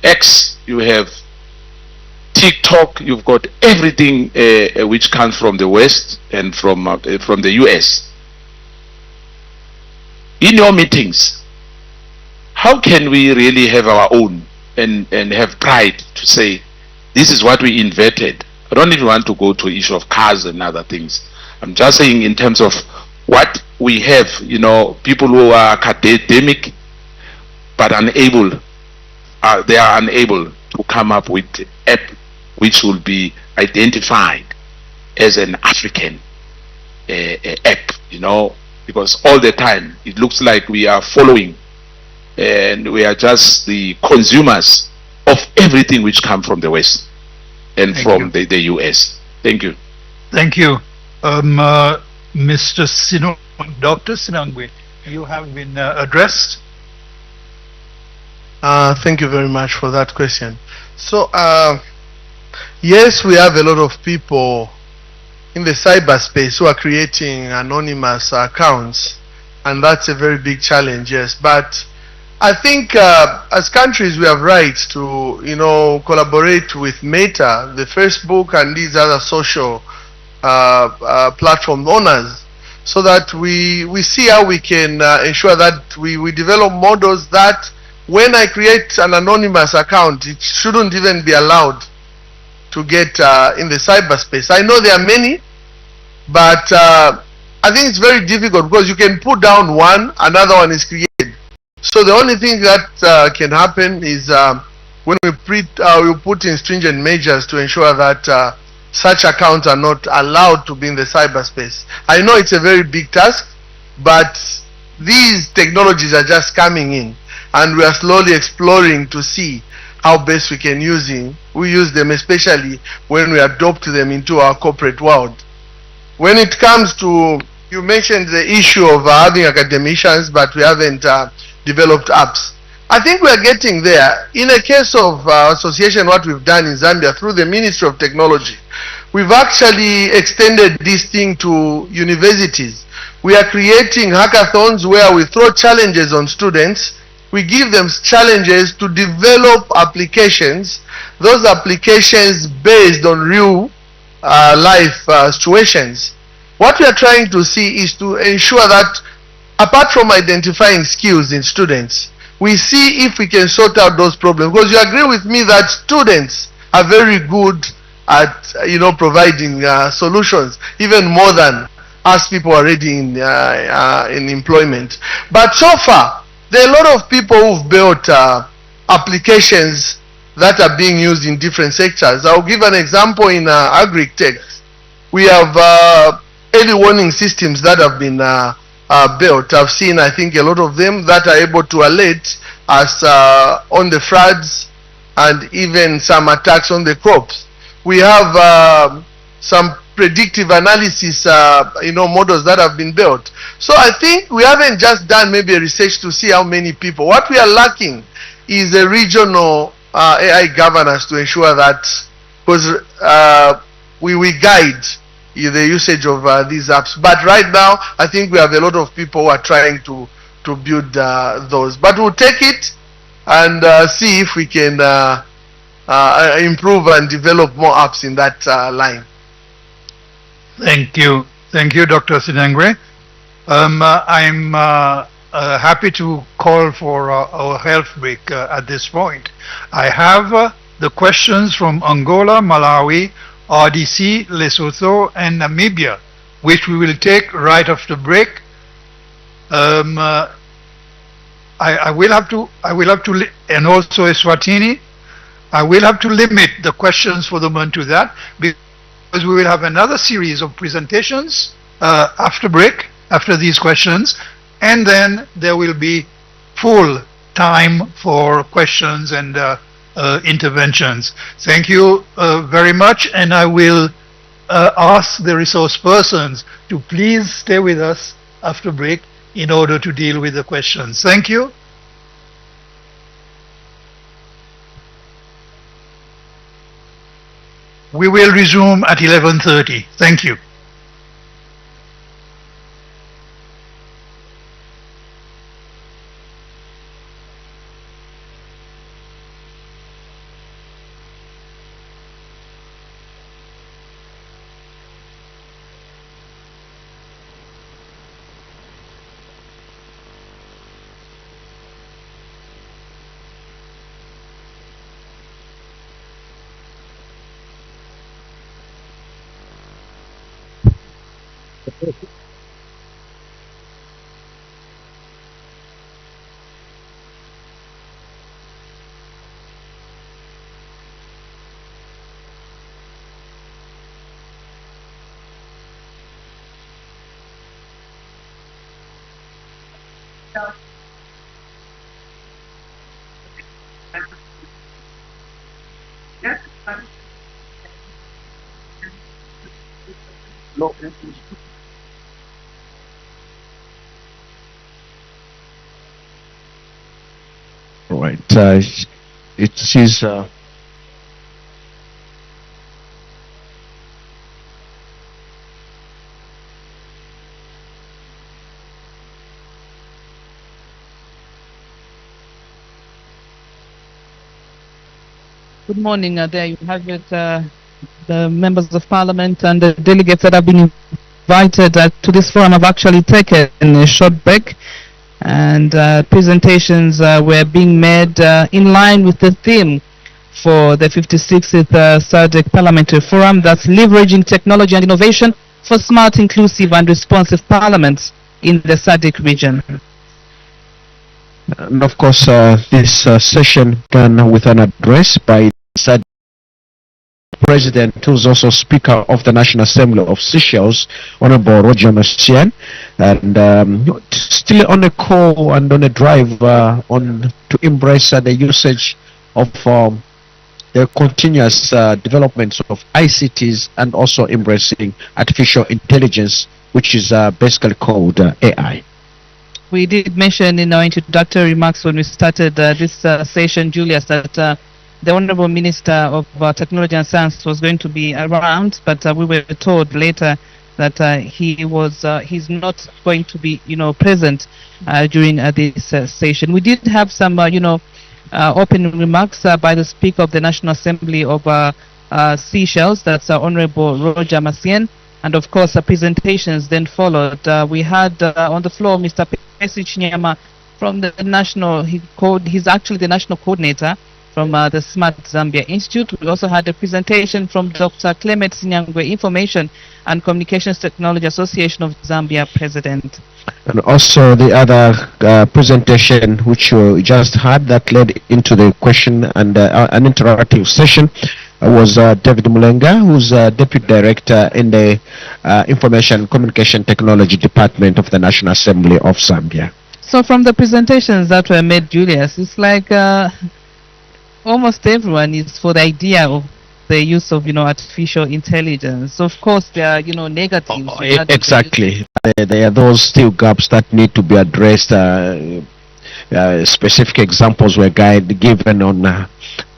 X, you have TikTok, you've got everything which comes from the West and from the US. In your meetings, how can we really have our own and have pride to say, this is what we invented? I don't even want to go to issue of cars and other things. I'm just saying in terms of what we have, people who are academic but they are unable to come up with an app which will be identified as an African app, because all the time it looks like we are following and we are just the consumers of everything which comes from the West and from the US. Thank you. Thank you. Mr. Dr. Sinangwe, you have been addressed. Thank you very much for that question. So, yes, we have a lot of people in the cyberspace who are creating anonymous accounts, and that's a very big challenge, yes. But I think as countries we have rights to, collaborate with Meta, the Facebook, and these other social platform owners, so that we see how we can ensure that we develop models that when I create an anonymous account, it shouldn't even be allowed to get in the cyberspace. I know there are many, but I think it's very difficult because you can put down one, another one is created. So the only thing that can happen is when we put in stringent measures to ensure that such accounts are not allowed to be in the cyberspace. I know it's a very big task, but these technologies are just coming in, and we are slowly exploring to see how best we can use them, especially when we adopt them into our corporate world. When it comes to, you mentioned the issue of having academicians, but we haven't developed apps. I think we are getting there. In a case of association, what we've done in Zambia through the Ministry of Technology, we've actually extended this thing to universities. We are creating hackathons where we throw challenges on students. We give them challenges to develop applications, those applications based on real life situations. What we are trying to see is to ensure that apart from identifying skills in students, we see if we can sort out those problems. Because you agree with me that students are very good at providing solutions, even more than us people already in employment. But so far, there are a lot of people who've built applications that are being used in different sectors. I'll give an example in agri-tech. We have early warning systems that have been built. I've seen, I think, a lot of them that are able to alert us on the floods and even some attacks on the crops. We have some predictive analysis models that have been built. So I think we haven't just done maybe a research to see how many people. What we are lacking is a regional AI governance to ensure that, because we guide the usage of these apps. But right now, I think we have a lot of people who are trying to build those. But we'll take it and see if we can improve and develop more apps in that line. Thank you, Dr. Sinangwe. I'm happy to call for our health break at this point. I have the questions from Angola, Malawi, RDC, Lesotho, and Namibia, which we will take right after break. I will have to, and also Eswatini. I will have to limit the questions for the moment to that, because we will have another series of presentations after break, after these questions, and then there will be full time for questions and interventions. Thank you very much, and I will ask the resource persons to please stay with us after break in order to deal with the questions. Thank you. We will resume at 11:30. Thank you. No. Right. It is. Good morning. There you have it, the members of parliament and the delegates that have been invited to this forum have actually taken a short break, and presentations were being made in line with the theme for the 56th SADC Parliamentary Forum, that's leveraging technology and innovation for smart, inclusive and responsive parliaments in the SADC region. And of course, this session began with an address by SADC President, who's also Speaker of the National Assembly of Seychelles, Honorable Roger Massien, and still on a call and on a drive on to embrace the usage of the continuous developments of ICTs, and also embracing artificial intelligence, which is basically called AI. We did mention in our introductory remarks when we started this session, Julius, that the Honorable Minister of Technology and Science was going to be around, but we were told later that he's not going to be, present during this session. We did have some, opening remarks by the Speaker of the National Assembly of Seychelles, that's Honorable Roger Massien, and of course presentations then followed. We had on the floor Mr. Pesi Chinyama from the national, he's actually the national coordinator from the Smart Zambia Institute. We also had a presentation from Dr. Clement Sinyangwe, Information and Communications Technology Association of Zambia President. And also the other presentation which we just had that led into the question and an interactive session was David Mulenga, who's Deputy Director in the Information and Communication Technology Department of the National Assembly of Zambia. So from the presentations that were made, Julius, it's like almost everyone is for the idea of the use of, artificial intelligence. Of course, there are, negatives. Exactly. There are those still gaps that need to be addressed. Specific examples were given on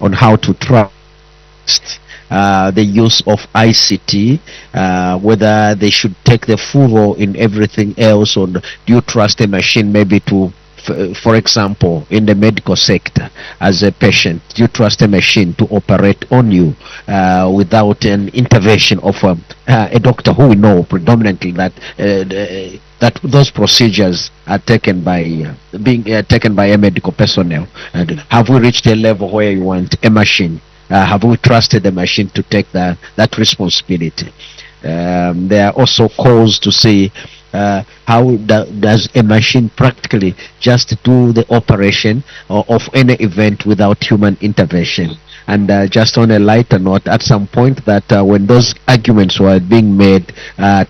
on how to trust the use of ICT, whether they should take the full role in everything else, or do you trust a machine maybe to, for example, in the medical sector, as a patient, do you trust a machine to operate on you without an intervention of a doctor who we know predominantly that that those procedures are taken by being taken by a medical personnel? And have we reached a level where you want a machine? Have we trusted the machine to take that responsibility? There are also calls to say, how does a machine practically just do the operation of any event without human intervention? And just on a lighter note, at some point that when those arguments were being made,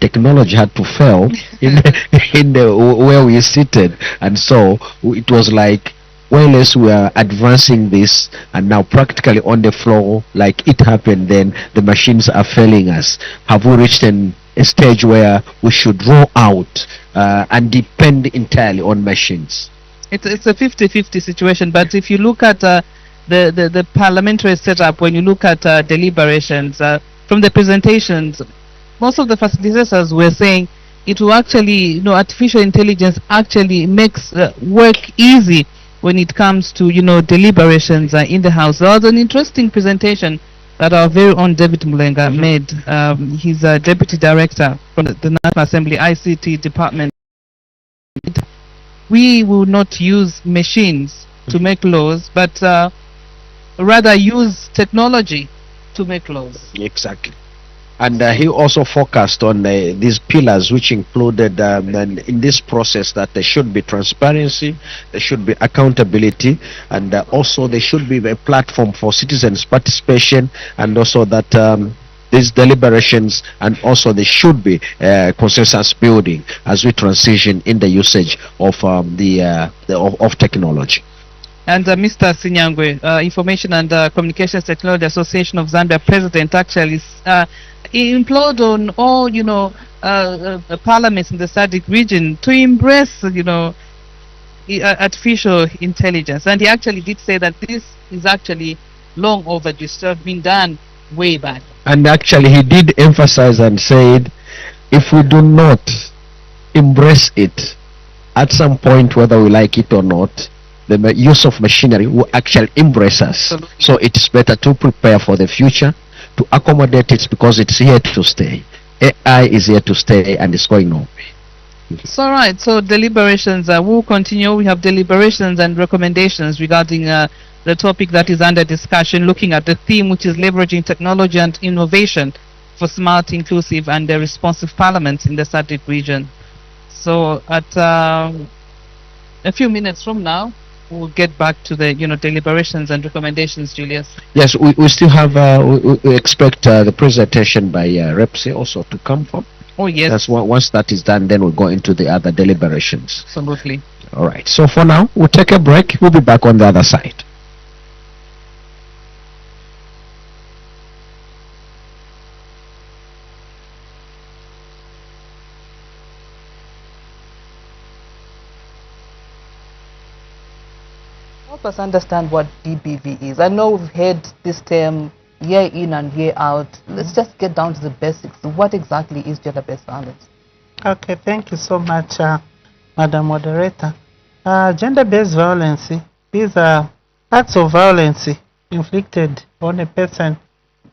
technology had to fail in where we seated, and so it was like, well, as we are advancing this, and now practically on the floor, like it happened, then the machines are failing us. Have we reached a stage where we should roll out and depend entirely on machines? It's a 50-50 situation, but if you look at the parliamentary setup, when you look at deliberations, from the presentations, most of the facilitators were saying it will actually, artificial intelligence actually makes work easy when it comes to, deliberations in the House. There was an interesting presentation that our very own David Mulenga made. He's a deputy director from the National Assembly ICT department. We will not use machines to make laws, but rather use technology to make laws. Exactly. And he also focused on these pillars, which included in this process that there should be transparency, there should be accountability, and also there should be a platform for citizens' participation, and also that these deliberations, and also there should be consensus building as we transition in the usage of of technology. And Mr. Sinyangwe, Information and Communications Technology Association of Zambia president, actually implored on all, parliaments in the SADC region to embrace, artificial intelligence. And he actually did say that this is actually long overdue, so have been done way back. And actually he did emphasize and said, if we do not embrace it, at some point, whether we like it or not, the use of machinery will actually embrace us. Absolutely. So it's better to prepare for the future, to accommodate it, because it's here to stay. AI is here to stay, and it's going nowhere. It's all right. So deliberations will continue. We have deliberations and recommendations regarding the topic that is under discussion, looking at the theme, which is leveraging technology and innovation for smart, inclusive, and responsive parliaments in the SADC region. So at a few minutes from now, we'll get back to the deliberations and recommendations, Julius. Yes, we still have we expect the presentation by Repsi also to come from. Oh yes. That's once that is done, then we'll go into the other deliberations. Absolutely. All right. So for now, we'll take a break. We'll be back on the other side. Help us understand what DBV is. I know we've heard this term year in and year out. Let's just get down to the basics. What exactly is gender-based violence? Okay, thank you so much, Madam Moderator. Gender-based violence is acts of violence inflicted on a person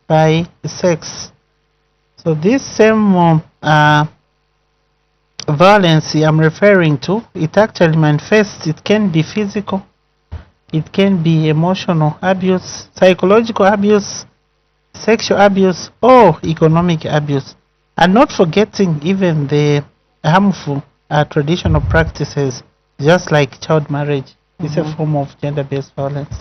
by sex. So this same violence I'm referring to, it actually manifests. It can be physical, it can be emotional abuse, psychological abuse, sexual abuse, or economic abuse. And not forgetting even the harmful traditional practices, just like child marriage. It's a form of gender-based violence.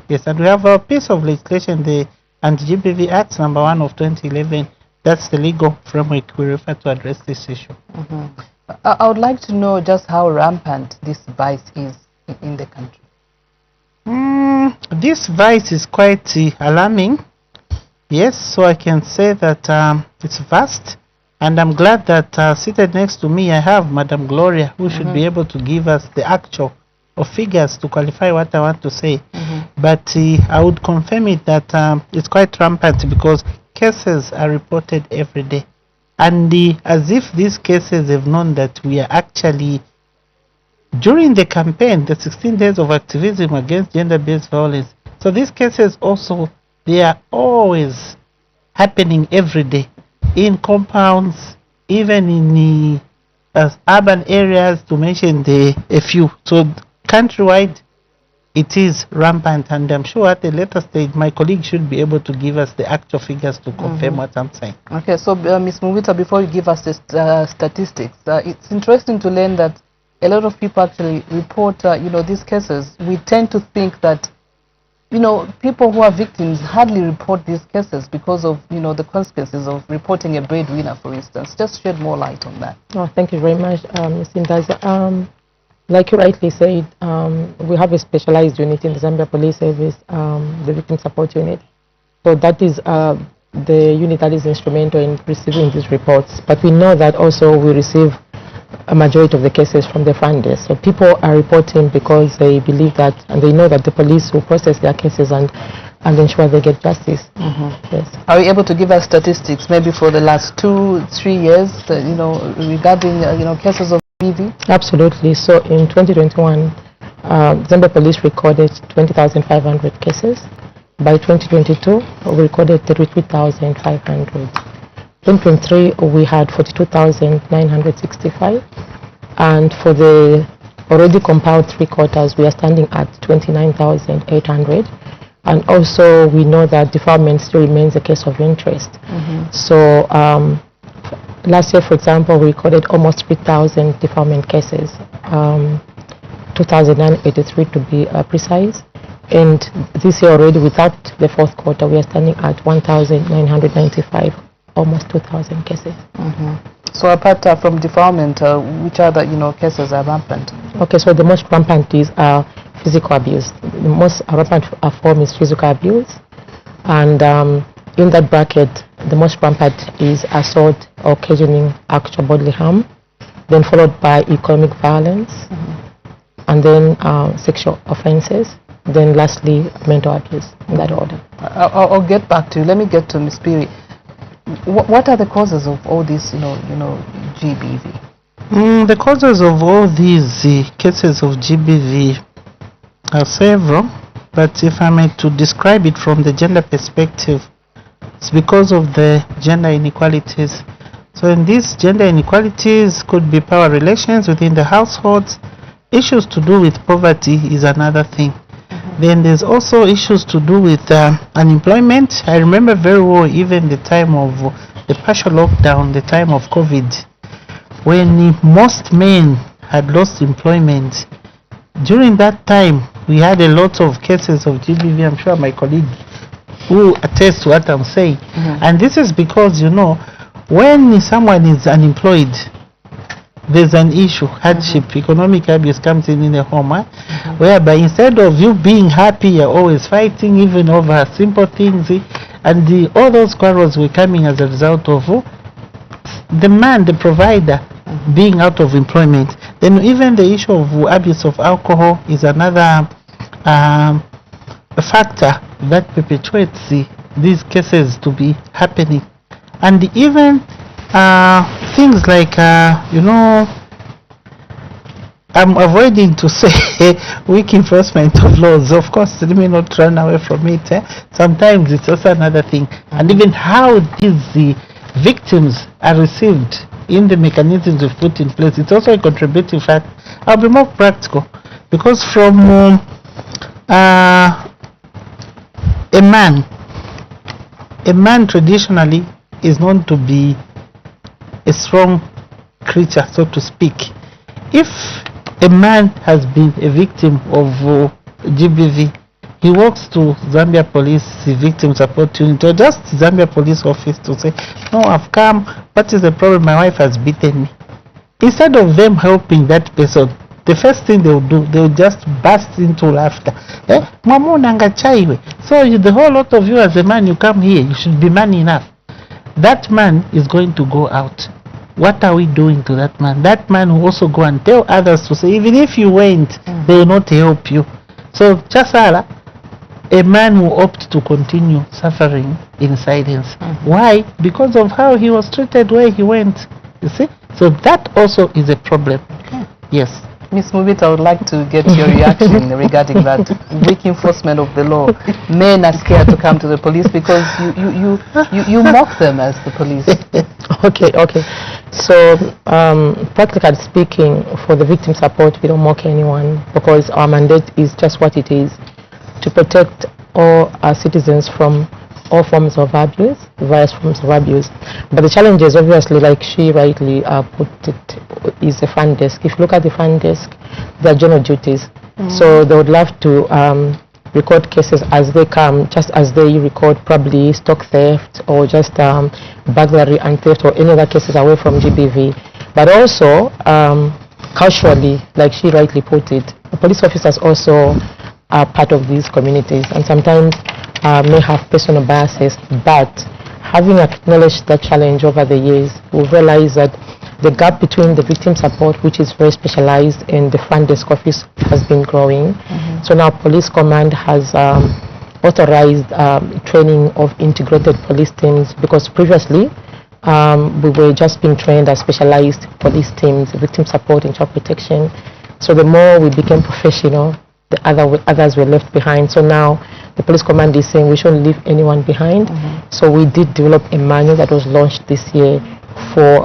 Yes, and we have a piece of legislation, the Anti-GBV Act number 1 of 2011. That's the legal framework we refer to address this issue. I would like to know just how rampant this vice is in the country. This vice is quite alarming. Yes, so I can say that it's vast, and I'm glad that seated next to me I have Madam Gloria, who should be able to give us the actual figures to qualify what I want to say. but I would confirm it that it's quite rampant because cases are reported every day. And as if these cases have known that we are actually, during the campaign, the 16 days of activism against gender-based violence, so these cases also, they are always happening every day in compounds, even in urban areas, to mention a few. So countrywide, it is rampant, and I'm sure at a later stage, my colleague should be able to give us the actual figures to confirm what I'm saying. Okay, so Ms. Muvita, before you give us the statistics, it's interesting to learn that a lot of people actually report, these cases. We tend to think that, people who are victims hardly report these cases because of, the consequences of reporting a breadwinner, for instance. Just shed more light on that. Oh, thank you very much, Ms. Indaza. Like you rightly said, we have a specialized unit in the Zambia Police Service, the Victim Support Unit. So that is the unit that is instrumental in receiving these reports. But we know that also we receive a majority of the cases from the funders. So people are reporting because they believe that, and they know that the police will process their cases and ensure they get justice. Yes. Are you able to give us statistics, maybe for the last 2-3 years, regarding cases of GBV? Absolutely. So in 2021, Zambia Police recorded 20,500 cases. By 2022, we recorded 33,500. 2023, we had 42,965. And for the already compiled 3 quarters, we are standing at 29,800. And also, we know that deferment still remains a case of interest. So last year, for example, we recorded almost 3,000 deferment cases, 2,983 to be precise. And this year already, without the 4th quarter, we are standing at 1,995, almost 2,000 cases. So apart from deferment, which other cases are rampant? Okay, so the most rampant is physical abuse. The most rampant form is physical abuse, and in that bracket, the most rampant is assault occasioning actual bodily harm, then followed by economic violence, and then sexual offenses, then lastly mental abuse, in that order. I'll get back to you. Let me get to Ms. Piri. What are the causes of all this, GBV? The causes of all these cases of GBV are several, but if I may to describe it from the gender perspective, it's because of the gender inequalities. So in these gender inequalities could be power relations within the households. Issues to do with poverty is another thing. Then there's also issues to do with unemployment. I remember very well even the time of the partial lockdown, the time of COVID, when most men had lost employment. During that time, we had a lot of cases of GBV. I'm sure my colleague will attest to what I'm saying. And this is because, when someone is unemployed, there's an issue, hardship, economic abuse comes in the home, whereby instead of you being happy, you're always fighting even over simple things, and all those quarrels were coming as a result of the man, the provider, being out of employment. Then even the issue of abuse of alcohol is another factor that perpetuates these cases to be happening. And even things like, I'm avoiding to say weak enforcement of laws. Of course, let me not run away from it. Sometimes it's also another thing. And even how these victims are received in the mechanisms we've put in place, it's also a contributing factor. I'll be more practical, because from a man traditionally is known to be a strong creature, so to speak. If a man has been a victim of GBV, he walks to Zambia Police Victim Support Unit or just Zambia Police Office to say, no, I've come, what is the problem? My wife has beaten me. Instead of them helping that person, the first thing they will do, they will just burst into laughter. So the whole lot of you as a man, you come here, you should be man enough. That man is going to go out. What are we doing to that man? That man will also go and tell others to say, even if you went, they will not help you. So, Chasala, a man will opt to continue suffering in silence. Why? Because of how he was treated where he went. You see? So that also is a problem. Yes. Ms. Mubita, I would like to get your reaction regarding that. Weak enforcement of the law. Men are scared to come to the police because you mock them as the police. Okay. So, practically speaking, for the victim support, we don't mock anyone because our mandate is just what it is, to protect all our citizens from all forms of abuse, various forms of abuse. But the challenge is obviously, like she rightly put it, is the front desk. If you look at the front desk, there are general duties. So they would love to record cases as they come, just as they record probably stock theft or just burglary and theft or any other cases away from GBV. But also, culturally, like she rightly put it, the police officers also are part of these communities and sometimes may have personal biases, but having acknowledged that challenge over the years, we realize that the gap between the victim support, which is very specialized, and the front desk office has been growing. So now police command has authorized training of integrated police teams, because previously we were just being trained as specialized police teams, victim support and child protection. So the more we became professional, the others were left behind. So now the police command is saying we shouldn't leave anyone behind. So we did develop a manual that was launched this year for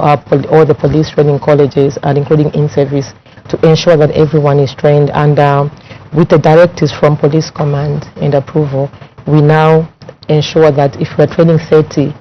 all the police training colleges and including in-service, to ensure that everyone is trained. And with the directives from police command and approval, we now ensure that if we're training 30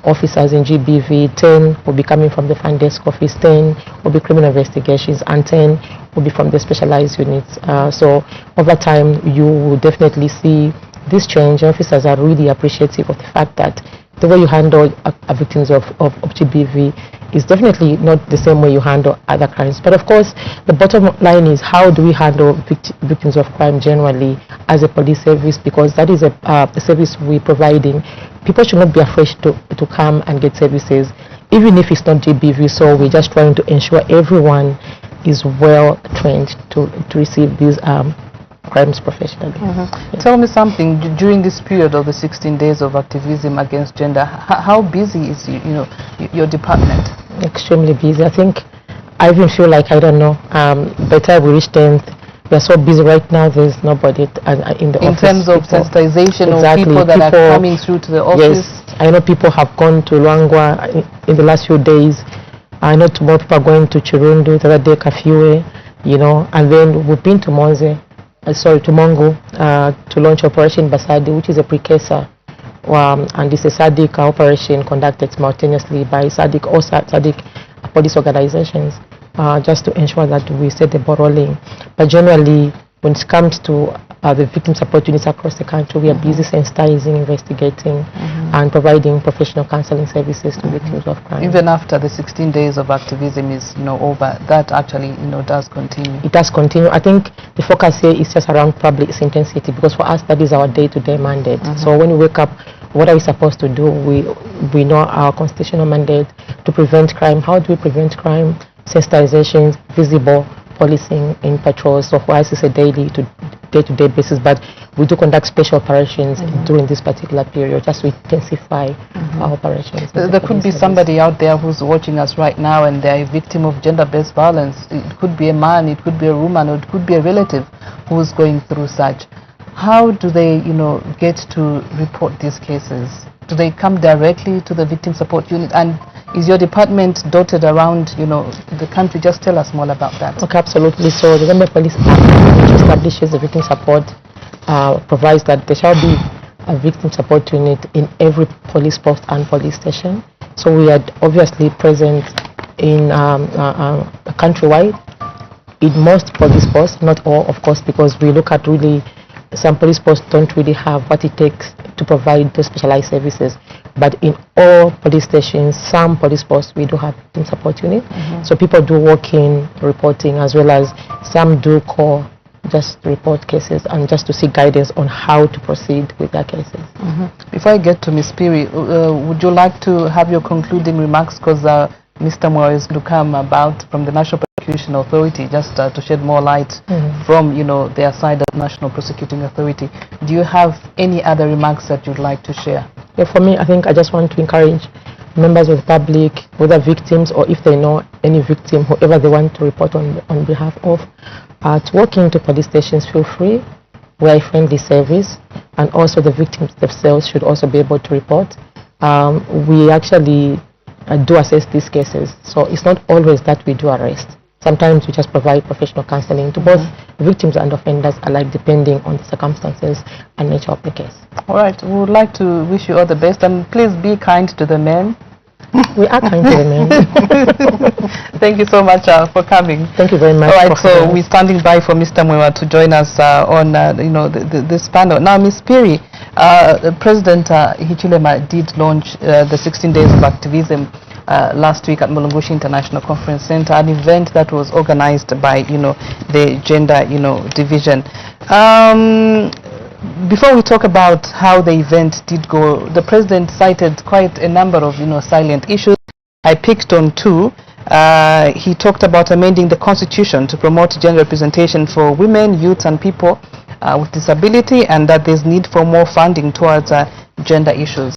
officers in GBV, 10 will be coming from the front desk office, 10 will be criminal investigations, and 10 will be from the specialized units. So over time, you will definitely see this change. Officers are really appreciative of the fact that the way you handle victims of GBV is definitely not the same way you handle other crimes. But of course, the bottom line is, how do we handle victims of crime generally as a police service? Because that is a service we're providing. People should not be afraid to come and get services, even if it's not GBV. So we're just trying to ensure everyone is well trained to receive these crimes professionally. Tell me something, during this period of the 16 days of activism against gender, how busy is your department? Extremely busy. I think I even feel like, I don't know, by the time we reach 10th, we are so busy right now, there's nobody in the office. In terms of sensitization of people that are coming through to the office? Yes, I know people have gone to Luangwa in the last few days. I know tomorrow people are going to Chirundu, the other day Kafue, and then we've been to to Mongo to launch Operation Basadi, which is a precursor, and it's a SADC operation conducted simultaneously by SADC or SADC police organizations, just to ensure that we set the ball rolling. But generally, when it comes to the victim support units across the country, we are busy sensitizing, investigating, and providing professional counseling services to victims of crime. Even after the 16 days of activism is over, that actually does continue. It does continue. I think the focus here is just around probably its intensity, because for us that is our day-to-day mandate. So when we wake up, what are we supposed to do? We know our constitutional mandate to prevent crime. How do we prevent crime? Sensitization, visible policing in patrols. So for us it's a day-to-day basis, but we do conduct special operations during this particular period, just to intensify our operations. There could be somebody out there who's watching us right now and they're a victim of gender-based violence. It could be a man, it could be a woman, or it could be a relative who's going through such. How do they, get to report these cases? Do they come directly to the victim support unit? And is your department dotted around, the country? Just tell us more about that. Okay, absolutely. So the Zambia Police Act, which establishes the victim support, provides that there shall be a victim support unit in every police post and police station. So we are obviously present in countrywide, in most police posts, not all, of course, because we look at really, some police posts don't really have what it takes to provide those specialized services. But in all police stations, some police posts, we do have victim support unit. So people do walk-in reporting, as well as some do call just to report cases and just to seek guidance on how to proceed with their cases. Before I get to Ms. Piri, would you like to have your concluding remarks, because Mr. Moore is to come about from the National Prosecution Authority, just to shed more light from, their side of National Prosecuting Authority. Do you have any other remarks that you'd like to share? Yeah, for me, I think I just want to encourage members of the public, whether victims or if they know any victim, whoever they want to report on behalf of, to walk into police stations, feel free. We are a friendly service, and also the victims themselves should also be able to report. We actually do assess these cases, so it's not always that we do arrest. Sometimes we just provide professional counseling to both victims and offenders alike, depending on the circumstances and nature of the case. All right, we would like to wish you all the best, and please be kind to the men. We are kind to the men. Thank you so much for coming. Thank you very much. All right, so we're standing by for Mr. Mwewa to join us on this panel. Now, Ms. Piri, President Hichilema did launch the 16 Days of Activism last week at Mulungushi International Conference Center, an event that was organized by the gender division. Before we talk about how the event did go, the president cited quite a number of salient issues. I picked on two. He talked about amending the constitution to promote gender representation for women, youths and people with disability, and that there's need for more funding towards gender issues.